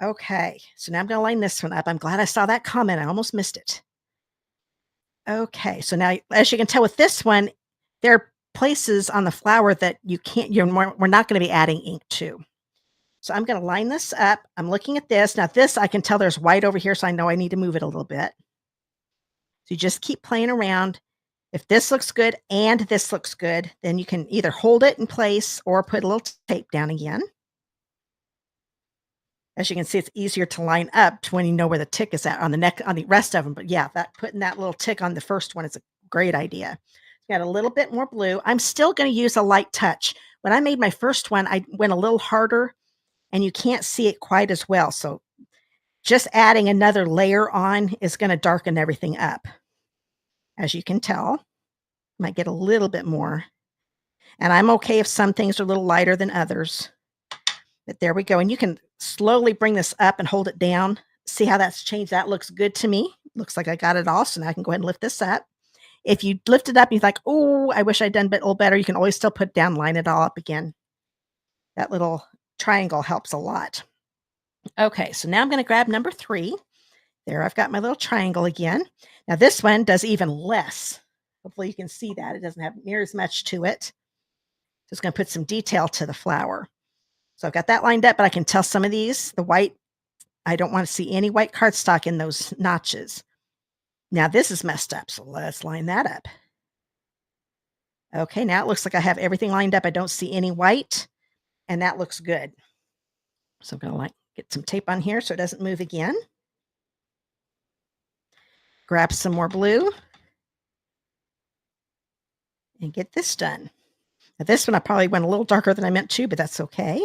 Okay. So now I'm going to line this one up. I'm glad I saw that comment. I almost missed it. Okay. So now, as you can tell with this one, there are places on the flower that you can't, we're not going to be adding ink to. So I'm going to line this up. I'm looking at this. Now this, I can tell there's white over here, so I know I need to move it a little bit. So you just keep playing around. If this looks good and this looks good, then you can either hold it in place or put a little tape down again. As you can see, it's easier to line up when you know where the tick is at on the neck, on the rest of them. But yeah, putting that little tick on the first one is a great idea. Got a little bit more blue. I'm still going to use a light touch. When I made my first one, I went a little harder, and you can't see it quite as well. So just adding another layer on is going to darken everything up. As you can tell, might get a little bit more. And I'm okay if some things are a little lighter than others. But there we go. And you can slowly bring this up and hold it down. See how that's changed? That looks good to me. Looks like I got it all. So now I can go ahead and lift this up. If you lift it up and you're like, oh, I wish I'd done a little better, you can always still put it down, line it all up again. That little triangle helps a lot. Okay, so now I'm going to grab number 3. There, I've got my little triangle again. Now this one does even less. Hopefully you can see that. It doesn't have near as much to it. Just going to put some detail to the flower. So I've got that lined up, but I can tell some of these, the white, I don't want to see any white cardstock in those notches. Now this is messed up, so let's line that up. Okay, now it looks like I have everything lined up. I don't see any white, and that looks good. So I'm going to get some tape on here so it doesn't move again. Grab some more blue and get this done. Now this one I probably went a little darker than I meant to, but that's okay.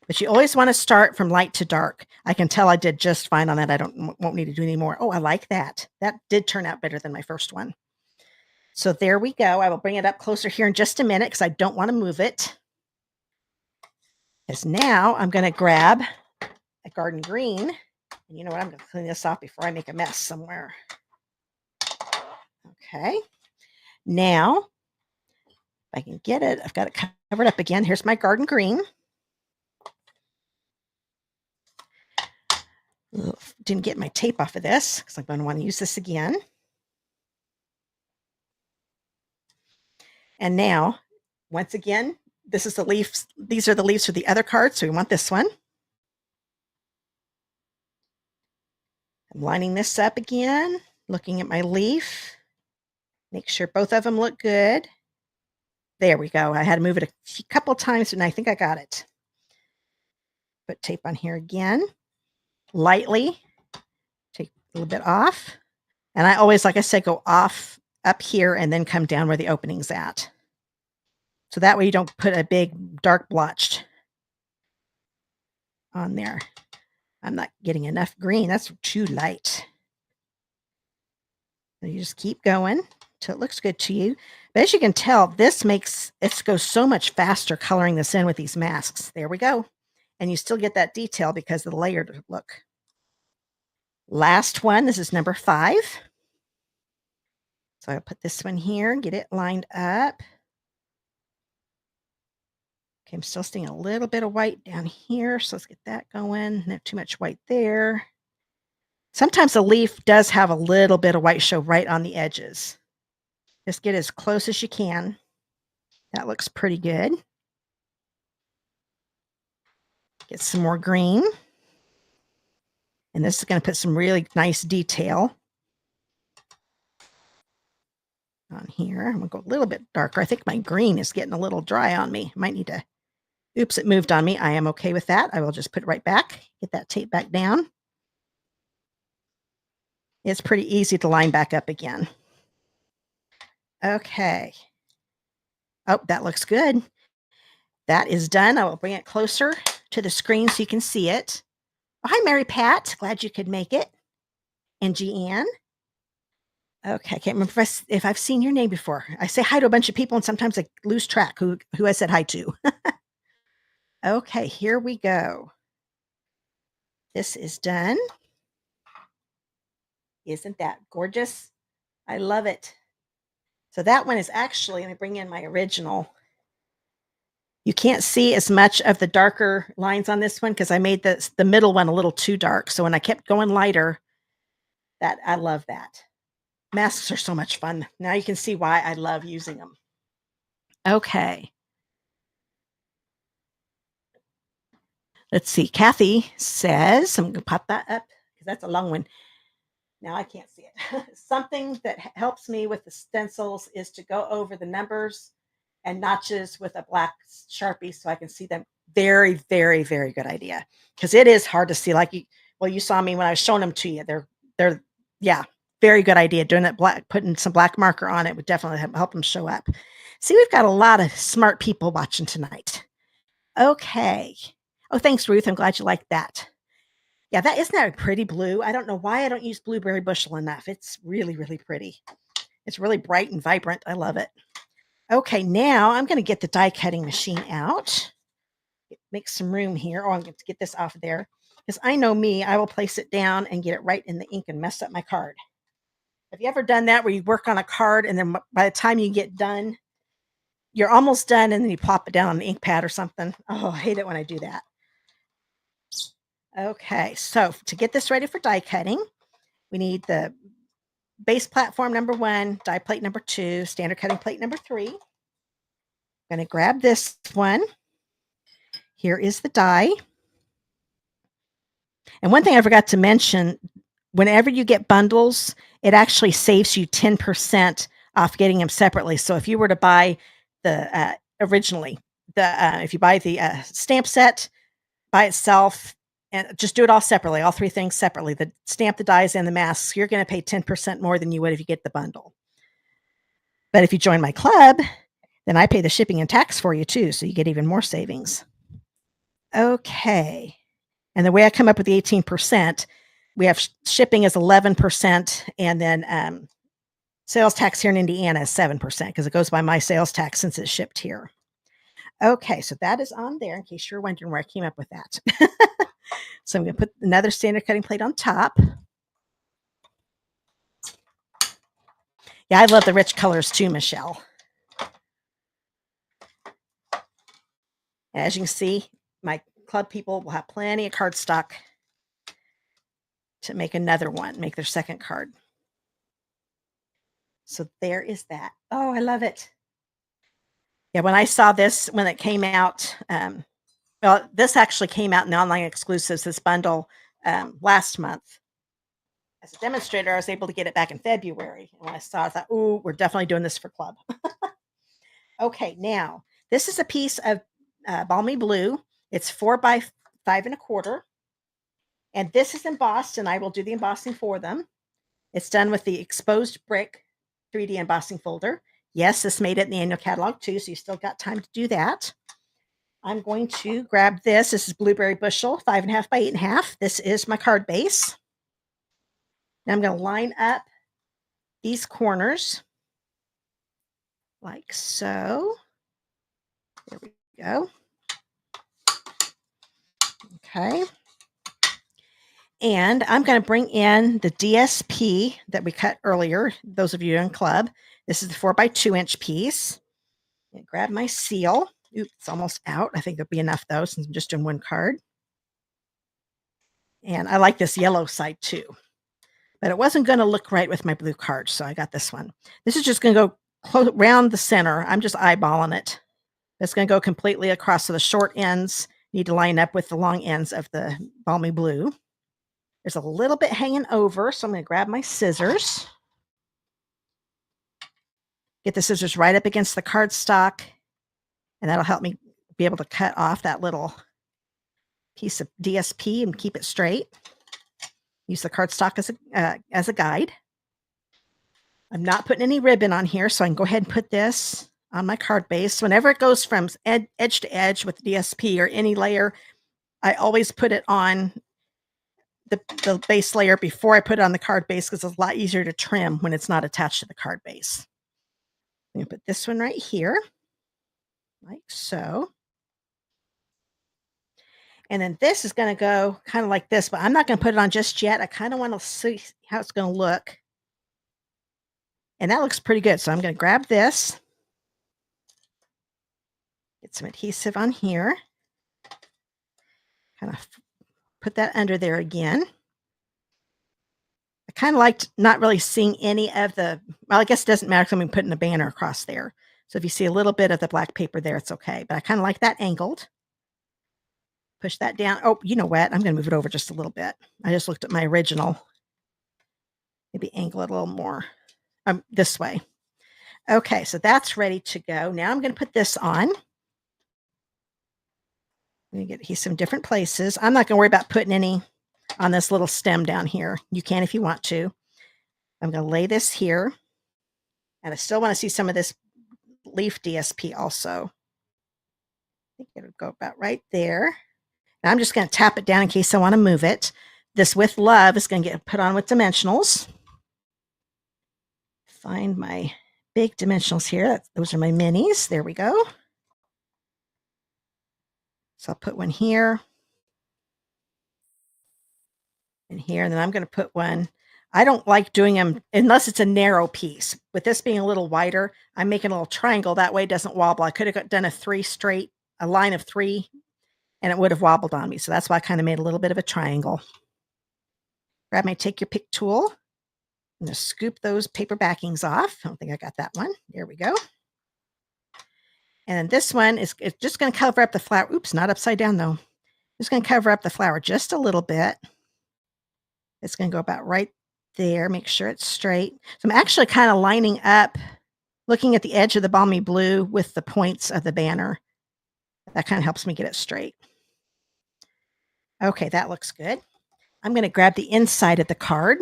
But you always want to start from light to dark. I can tell I did just fine on that. I won't need to do any more. Oh, I like that. That did turn out better than my first one. So there we go. I will bring it up closer here in just a minute because I don't want to move it. Because now I'm going to grab a garden green. And you know what? I'm going to clean this off before I make a mess somewhere. Okay. Now, if I can get it, I've got it covered up again. Here's my garden green. Ugh, didn't get my tape off of this because I'm going to want to use this again. And now, once again, this is the leaves. These are the leaves for the other card, so we want this one. I'm lining this up again, looking at my leaf. Make sure both of them look good. There we go. I had to move it a couple times, and I think I got it. Put tape on here again. Lightly. Take a little bit off. And I always, like I said, go off up here and then come down where the opening's at. So that way you don't put a big dark blotch on there. I'm not getting enough green. That's too light. So you just keep going till it looks good to you. But as you can tell, this makes it go so much faster coloring this in with these masks. There we go. And you still get that detail because of the layered look. Last one. This is number 5. So I'll put this one here, get it lined up. Okay, I'm still seeing a little bit of white down here, so let's get that going. Not too much white there. Sometimes a leaf does have a little bit of white show right on the edges. Just get as close as you can. That looks pretty good. Get some more green. And this is going to put some really nice detail on here. I'm going to go a little bit darker. I think my green is getting a little dry on me. Might need to, oops, it moved on me. I am okay with that. I will just put it right back. Get that tape back down. It's pretty easy to line back up again. Okay. Oh, that looks good. That is done. I will bring it closer to the screen so you can see it. Oh, hi, Mary Pat. Glad you could make it. And Jeanne. Okay, I can't remember if I've seen your name before. I say hi to a bunch of people, and sometimes I lose track who I said hi to. Okay, here we go. This is done. Isn't that gorgeous? I love it. So that one is actually, let me bring in my original. You can't see as much of the darker lines on this one because I made the middle one a little too dark. So when I kept going lighter, that I love that. Masks are so much fun. Now you can see why I love using them. Okay. Let's see. Kathy says, I'm going to pop that up because that's a long one. Now I can't see it. Something that helps me with the stencils is to go over the numbers and notches with a black Sharpie so I can see them. Very, very, very good idea. Because it is hard to see. Like you saw me when I was showing them to you. They're yeah, very good idea. Doing it black, putting some black marker on it would definitely help them show up. See, we've got a lot of smart people watching tonight. Okay. Oh, thanks, Ruth. I'm glad you liked that. Yeah, that isn't that a pretty blue? I don't know why I don't use blueberry bushel enough. It's really, really pretty. It's really bright and vibrant. I love it. Okay, now I'm going to get the die cutting machine out. Make some room here. Oh, I'm going to get this off of there because I know me, I will place it down and get it right in the ink and mess up my card. Have you ever done that where you work on a card and then by the time you get done, you're almost done and then you plop it down on the ink pad or something? Oh, I hate it when I do that. Okay, so to get this ready for die cutting, we need the base platform number 1, die plate number 2, standard cutting plate number 3. I'm going to grab this one. Here is the die. And one thing I forgot to mention, whenever you get bundles, it actually saves you 10% off getting them separately. So if you were to buy the originally, if you buy the stamp set by itself, and just do it all separately, all 3 things separately, the stamp, the dies, and the masks, you're going to pay 10% more than you would if you get the bundle. But if you join my club, then I pay the shipping and tax for you too, so you get even more savings. Okay. And the way I come up with the 18%, we have shipping is 11%, and then sales tax here in Indiana is 7% because it goes by my sales tax since it's shipped here. Okay, so that is on there in case you're wondering where I came up with that. So I'm going to put another standard cutting plate on top. Yeah, I love the rich colors too, Michelle. As you can see, my club people will have plenty of cardstock to make another one, make their second card. So there is that. Oh, I love it. Yeah, when I saw this, when it came out, well, this actually came out in the online exclusives, this bundle, last month. As a demonstrator, I was able to get it back in February. And when I saw it, I thought, ooh, we're definitely doing this for club. Okay, now, this is a piece of balmy blue. It's 4 by 5 1/4. And this is embossed, and I will do the embossing for them. It's done with the exposed brick 3D embossing folder. Yes, this made it in the annual catalog too, so you still got time to do that. I'm going to grab this. This is Blueberry Bushel, 5 1/2 by 8 1/2. This is my card base. Now I'm going to line up these corners like so. There we go. Okay. And I'm going to bring in the DSP that we cut earlier, those of you in club. This is the 4 by 2 inch piece. Grab my seal. Oops, it's almost out. I think there'll be enough though, since I'm just doing one card. And I like this yellow side too. But it wasn't going to look right with my blue card, so I got this one. This is just going to go around the center. I'm just eyeballing it. It's going to go completely across, so the short ends need to line up with the long ends of the balmy blue. There's a little bit hanging over, so I'm going to grab my scissors. Get the scissors right up against the cardstock, and that'll help me be able to cut off that little piece of DSP and keep it straight. Use the cardstock as a guide. I'm not putting any ribbon on here, so I can go ahead and put this on my card base. Whenever it goes from edge to edge with DSP or any layer, I always put it on the base layer before I put it on the card base because it's a lot easier to trim when it's not attached to the card base. I'm going to put this one right here, like so. And then this is going to go kind of like this, but I'm not going to put it on just yet. I kind of want to see how it's going to look. And that looks pretty good. So I'm going to grab this, get some adhesive on here, kind of put that under there again. I kind of liked not really seeing any of the, well, I guess it doesn't matter because I'm going to put in a banner across there. So if you see a little bit of the black paper there, it's okay. But I kind of like that angled. Push that down. Oh, you know what? I'm going to move it over just a little bit. I just looked at my original. Maybe angle it a little more this way. Okay, so that's ready to go. Now I'm going to put this on. I'm going to get adhesive in different places. I'm not going to worry about putting any on this little stem down here. You can if you want to. I'm going to lay this here. And I still want to see some of this leaf DSP also. I think it'll go about right there. Now I'm just going to tap it down in case I want to move it. This With Love is going to get put on with dimensionals. Find my big dimensionals here. Those are my minis. There we go. So I'll put one here and here, and then I'm going to put one. I don't like doing them unless it's a narrow piece. With this being a little wider, I'm making a little triangle. That way it doesn't wobble. I could have done a line of 3, and it would have wobbled on me. So that's why I kind of made a little bit of a triangle. Grab my Take Your Pick tool. I'm going to scoop those paper backings off. I don't think I got that one. There we go. And then this one it's just going to cover up the flower. Oops, not upside down though. Just going to cover up the flower just a little bit. It's going to go about right there. Make sure it's straight. So I'm actually kind of lining up, looking at the edge of the balmy blue with the points of the banner. That kind of helps me get it straight. Okay, that looks good. I'm going to grab the inside of the card.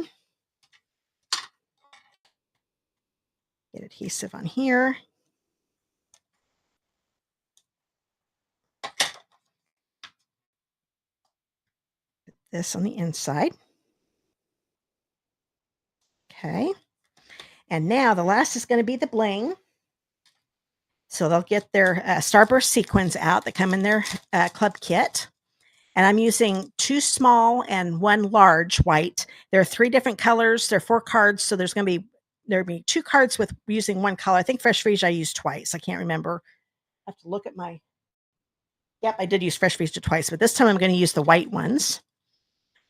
Get adhesive on here. Put this on the inside. Okay. And now the last is going to be the bling. So they'll get their Starburst sequins out that come in their club kit. And I'm using 2 small and 1 large white. There are 3 different colors. There are 4 cards. So there'll be 2 cards with using 1 color. I think Fresh Freeze I used twice. I can't remember. I have to look at my, yep, I did use Fresh Freeze twice, but this time I'm going to use the white ones.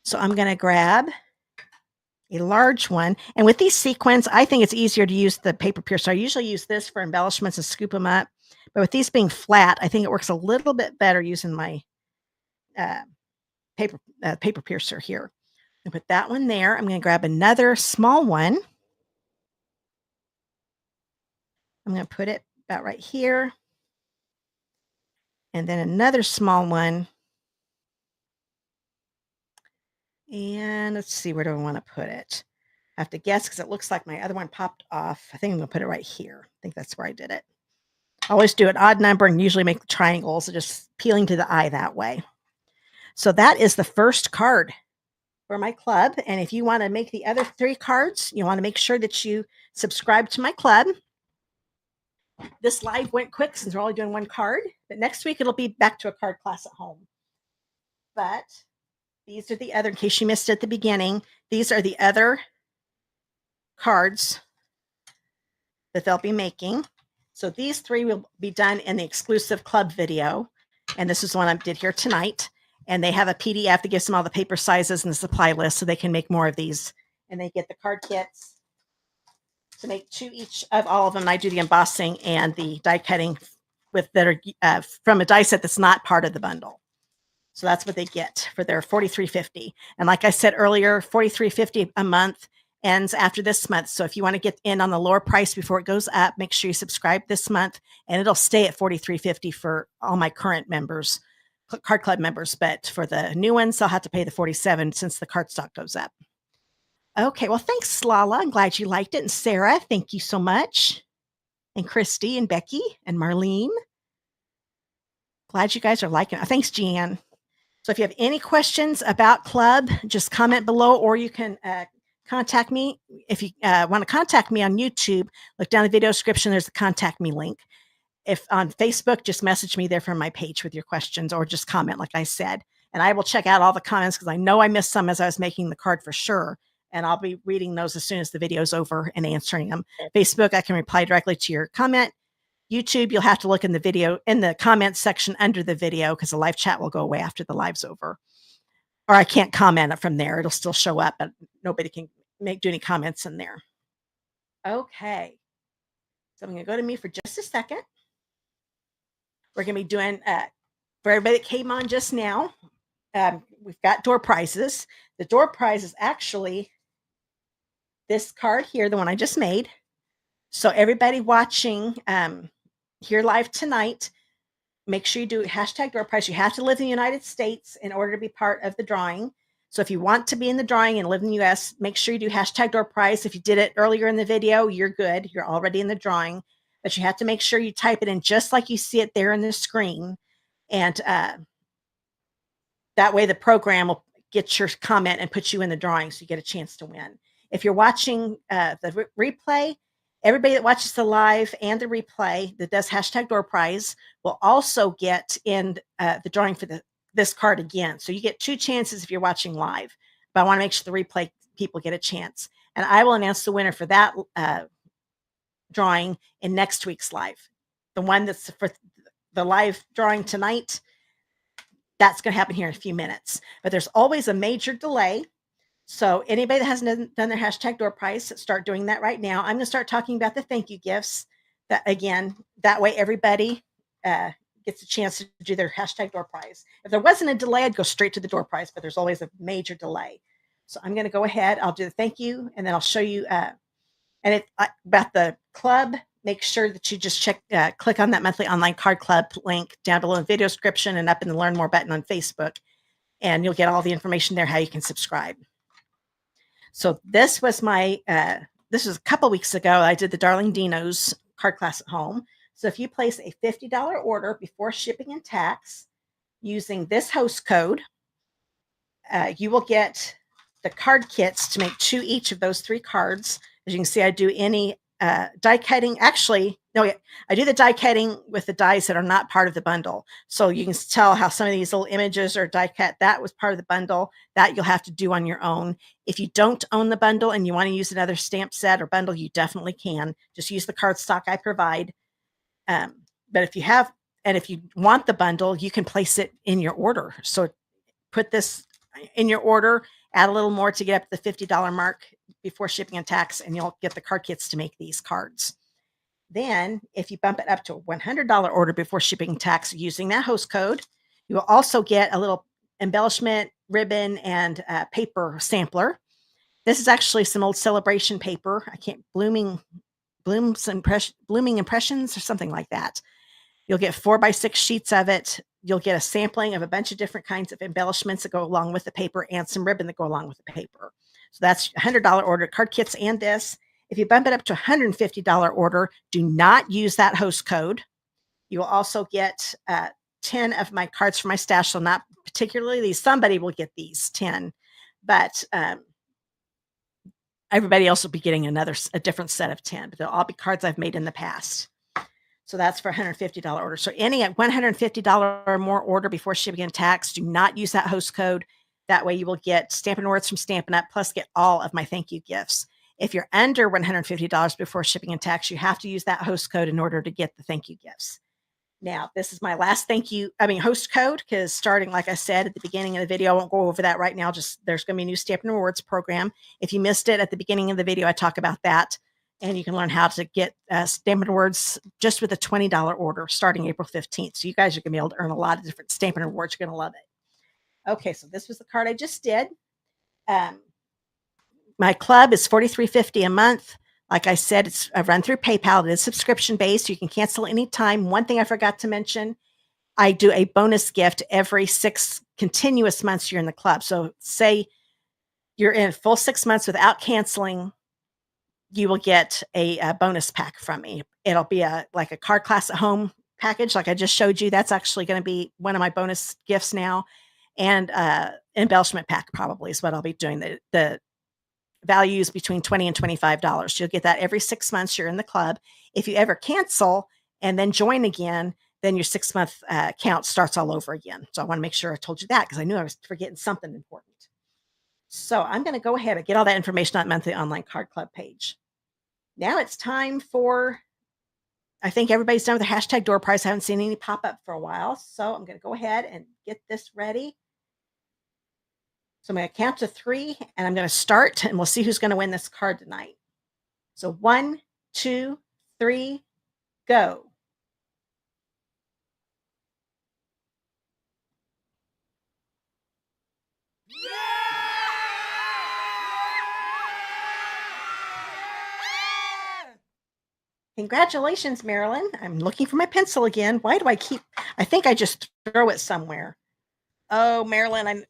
So I'm going to grab a large one. And with these sequins, I think it's easier to use the paper piercer. I usually use this for embellishments and scoop them up. But with these being flat, I think it works a little bit better using my paper piercer here. And put that one there. I'm going to grab another small one. I'm going to put it about right here. And then another small one. And let's see, where do I want to put it? I have to guess because it looks like my other one popped off. I think I'm going to put it right here. I think that's where I did it. I always do an odd number and usually make triangles, just peeling to the eye that way. So that is the first card for my club. And if you want to make the other 3 cards, you want to make sure that you subscribe to my club. This live went quick since we're only doing 1 card, but next week it'll be back to a card class at home. But these are the other, in case you missed it at the beginning, these are the other cards that they'll be making. So these 3 will be done in the exclusive club video. And this is the one I did here tonight. And they have a PDF that gives them all the paper sizes and the supply list so they can make more of these. And they get the card kits to make 2 each of all of them. And I do the embossing and the die cutting that are from a die set that's not part of the bundle. So that's what they get for their $43.50. And like I said earlier, $43.50 a month ends after this month. So if you want to get in on the lower price before it goes up, make sure you subscribe this month, and it'll stay at $43.50 for all my current members, card club members. But for the new ones, they'll have to pay the $47 since the card stock goes up. Okay, well, thanks, Lala. I'm glad you liked it. And Sarah, thank you so much. And Christy and Becky and Marlene. Glad you guys are liking it. Thanks, Jeanne. So if you have any questions about club, just comment below, or you can contact me. If you want to contact me on YouTube, look down the video description. There's the contact me link. If on Facebook, just message me there from my page with your questions, or just comment, like I said. And I will check out all the comments because I know I missed some as I was making the card for sure. And I'll be reading those as soon as the video's over and answering them. Facebook, I can reply directly to your comment. YouTube, you'll have to look in the video, in the comments section under the video, because the live chat will go away after the live's over. Or I can't comment from there. It'll still show up, but nobody can do any comments in there. Okay. So I'm going to go to me for just a second. We're going to be doing, for everybody that came on just now, we've got door prizes. The door prize is actually this card here, the one I just made. So everybody watching here live tonight, make sure you do hashtag door prize. You have to live in the United States in order to be part of the drawing. So if you want to be in the drawing and live in the US, make sure you do hashtag door prize. If you did it earlier in the video, you're good. You're already in the drawing. But you have to make sure you type it in just like you see it there in the screen. And that way the program will get your comment and put you in the drawing so you get a chance to win. If you're watching the replay, Everybody that watches the live and the replay that does hashtag door prize will also get in the drawing for this card again. So you get 2 chances if you're watching live, but I want to make sure the replay people get a chance. And I will announce the winner for that drawing in next week's live. The one that's for the live drawing tonight, that's going to happen here in a few minutes. But there's always a major delay. So anybody that hasn't done their hashtag door prize, start doing that right now. I'm going to start talking about the thank you gifts. That again, that way everybody gets a chance to do their hashtag door prize. If there wasn't a delay, I'd go straight to the door prize, but there's always a major delay. So I'm going to go ahead. I'll do the thank you, and then I'll show you about the club. Make sure that you just click on that monthly online card club link down below in the video description and up in the learn more button on Facebook, and you'll get all the information there how you can subscribe. So this was this was a couple weeks ago. I did the Darling Dino's card class at home. So if you place a $50 order before shipping and tax using this host code, you will get the card kits to make 2 each of those 3 cards. As you can see, I do any die cutting. Actually, no, I do the die cutting with the dies that are not part of the bundle. So you can tell how some of these little images are die cut. That was part of the bundle. That you'll have to do on your own. If you don't own the bundle and you want to use another stamp set or bundle, you definitely can. Just use the cardstock I provide. But if you have, and if you want the bundle, you can place it in your order. So put this in your order, add a little more to get up to the $50 mark before shipping and tax, and you'll get the card kits to make these cards. Then if you bump it up to a $100 order before shipping and tax using that host code, you will also get a little embellishment ribbon and paper sampler. This is actually some old celebration paper. I can't, blooming impressions or something like that. You'll get 4x6 sheets of it. You'll get a sampling of a bunch of different kinds of embellishments that go along with the paper and some ribbon that go along with the paper. So that's a $100 order, card kits and this. If you bump it up to a $150 order, do not use that host code. You will also get 10 of my cards from my stash. So not particularly these. Somebody will get these 10, but everybody else will be getting a different set of 10, but they'll all be cards I've made in the past. So that's for a $150 order. So any $150 or more order before shipping and tax, do not use that host code. That way you will get Stampin' Words from Stampin' Up, plus get all of my thank you gifts. If you're under $150 before shipping and tax, you have to use that host code in order to get the thank you gifts. Now, this is my last host code, because starting, like I said, at the beginning of the video, I won't go over that right now. Just there's going to be a new Stampin' Rewards program. If you missed it at the beginning of the video, I talk about that. And you can learn how to get Stampin' Rewards just with a $20 order starting April 15th. So you guys are going to be able to earn a lot of different Stampin' Rewards. You're going to love it. Okay, so this was the card I just did. My club is $43.50 a month. Like I said, it's run through PayPal. It is subscription-based. You can cancel anytime. One thing I forgot to mention, I do a bonus gift every 6 continuous months you're in the club. So say you're in full 6 months without canceling, you will get a bonus pack from me. It'll be like a card class at home package, like I just showed you. That's actually going to be one of my bonus gifts now. And embellishment pack probably is what I'll be doing. The values between $20 and $25. You'll get that every 6 months you're in the club. If you ever cancel and then join again, then your 6-month count starts all over again. So I want to make sure I told you that, because I knew I was forgetting something important. So I'm going to go ahead and get all that information on monthly online card club page. Now it's time for, I think everybody's done with the hashtag door prize. I haven't seen any pop up for a while. So I'm going to go ahead and get this ready. So I'm going to count to 3 and I'm going to start, and we'll see who's going to win this card tonight. So 1, 2, 3, go. Congratulations, Marilyn. I'm looking for my pencil again. Why do I think I just throw it somewhere. Oh, Marilyn,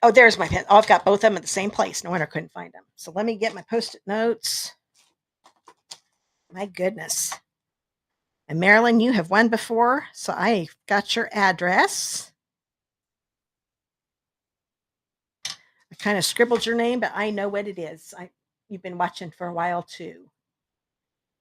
oh, there's my pen. Oh, I've got both of them at the same place. No wonder I couldn't find them. So let me get my Post-it notes. My goodness. And Marilyn, you have won before, so I got your address. I kind of scribbled your name, but I know what it is. You've been watching for a while too.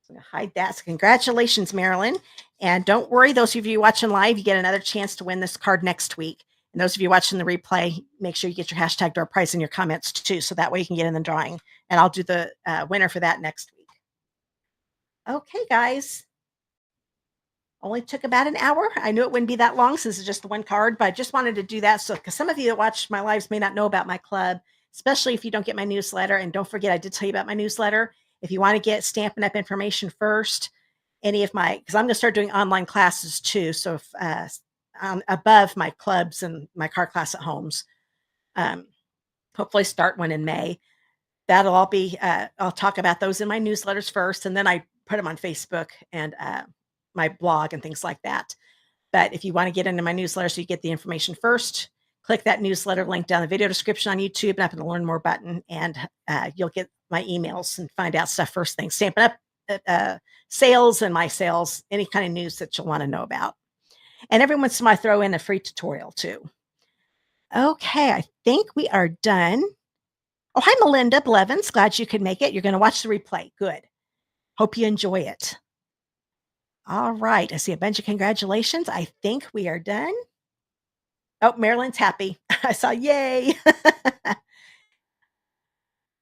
So I'm gonna hide that. So congratulations, Marilyn. And don't worry, those of you watching live, you get another chance to win this card next week. And those of you watching the replay, make sure you get your hashtag door prize in your comments too, so that way you can get in the drawing. And I'll do the winner for that next week. Okay, guys. Only took about an hour. I knew it wouldn't be that long since it's just the one card, but I just wanted to do that. So, because some of you that watch my lives may not know about my club, especially if you don't get my newsletter. And don't forget, I did tell you about my newsletter. If you want to get Stampin' Up information first, any of my, because I'm going to start doing online classes too. So, if, above my clubs and my card class at homes, hopefully start one in May. That'll all be, I'll talk about those in my newsletters first, and then I put them on Facebook and my blog and things like that. But if you want to get into my newsletter so you get the information first, click that newsletter link down the video description on YouTube and up in the Learn More button, and you'll get my emails and find out stuff first thing. Stampin' Up sales and my sales, any kind of news that you'll want to know about. And every once in a while, I throw in a free tutorial too. Okay, I think we are done. Oh, hi, Melinda Blevins. Glad you could make it. You're going to watch the replay. Good. Hope you enjoy it. All right. I see a bunch of congratulations. I think we are done. Oh, Marilyn's happy. I saw yay.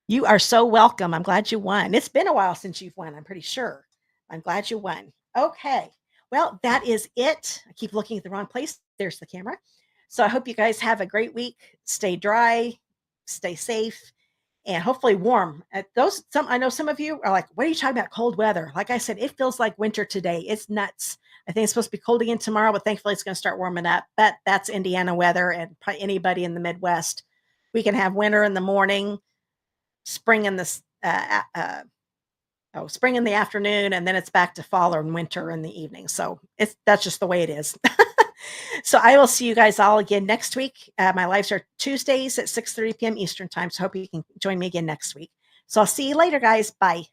You are so welcome. I'm glad you won. It's been a while since you've won, I'm pretty sure. I'm glad you won. Okay. Well, that is it. I keep looking at the wrong place. There's the camera. So I hope you guys have a great week. Stay dry, stay safe, and hopefully warm. I know some of you are like, what are you talking about? Cold weather. Like I said, it feels like winter today. It's nuts. I think it's supposed to be cold again tomorrow, but thankfully it's going to start warming up. But that's Indiana weather, and probably anybody in the Midwest. We can have winter in the morning, spring in the spring in the afternoon, and then it's back to fall or winter in the evening. So that's just the way it is. So I will see you guys all again next week. My lives are Tuesdays at 6:30 p.m. Eastern time. So hope you can join me again next week. So I'll see you later, guys. Bye.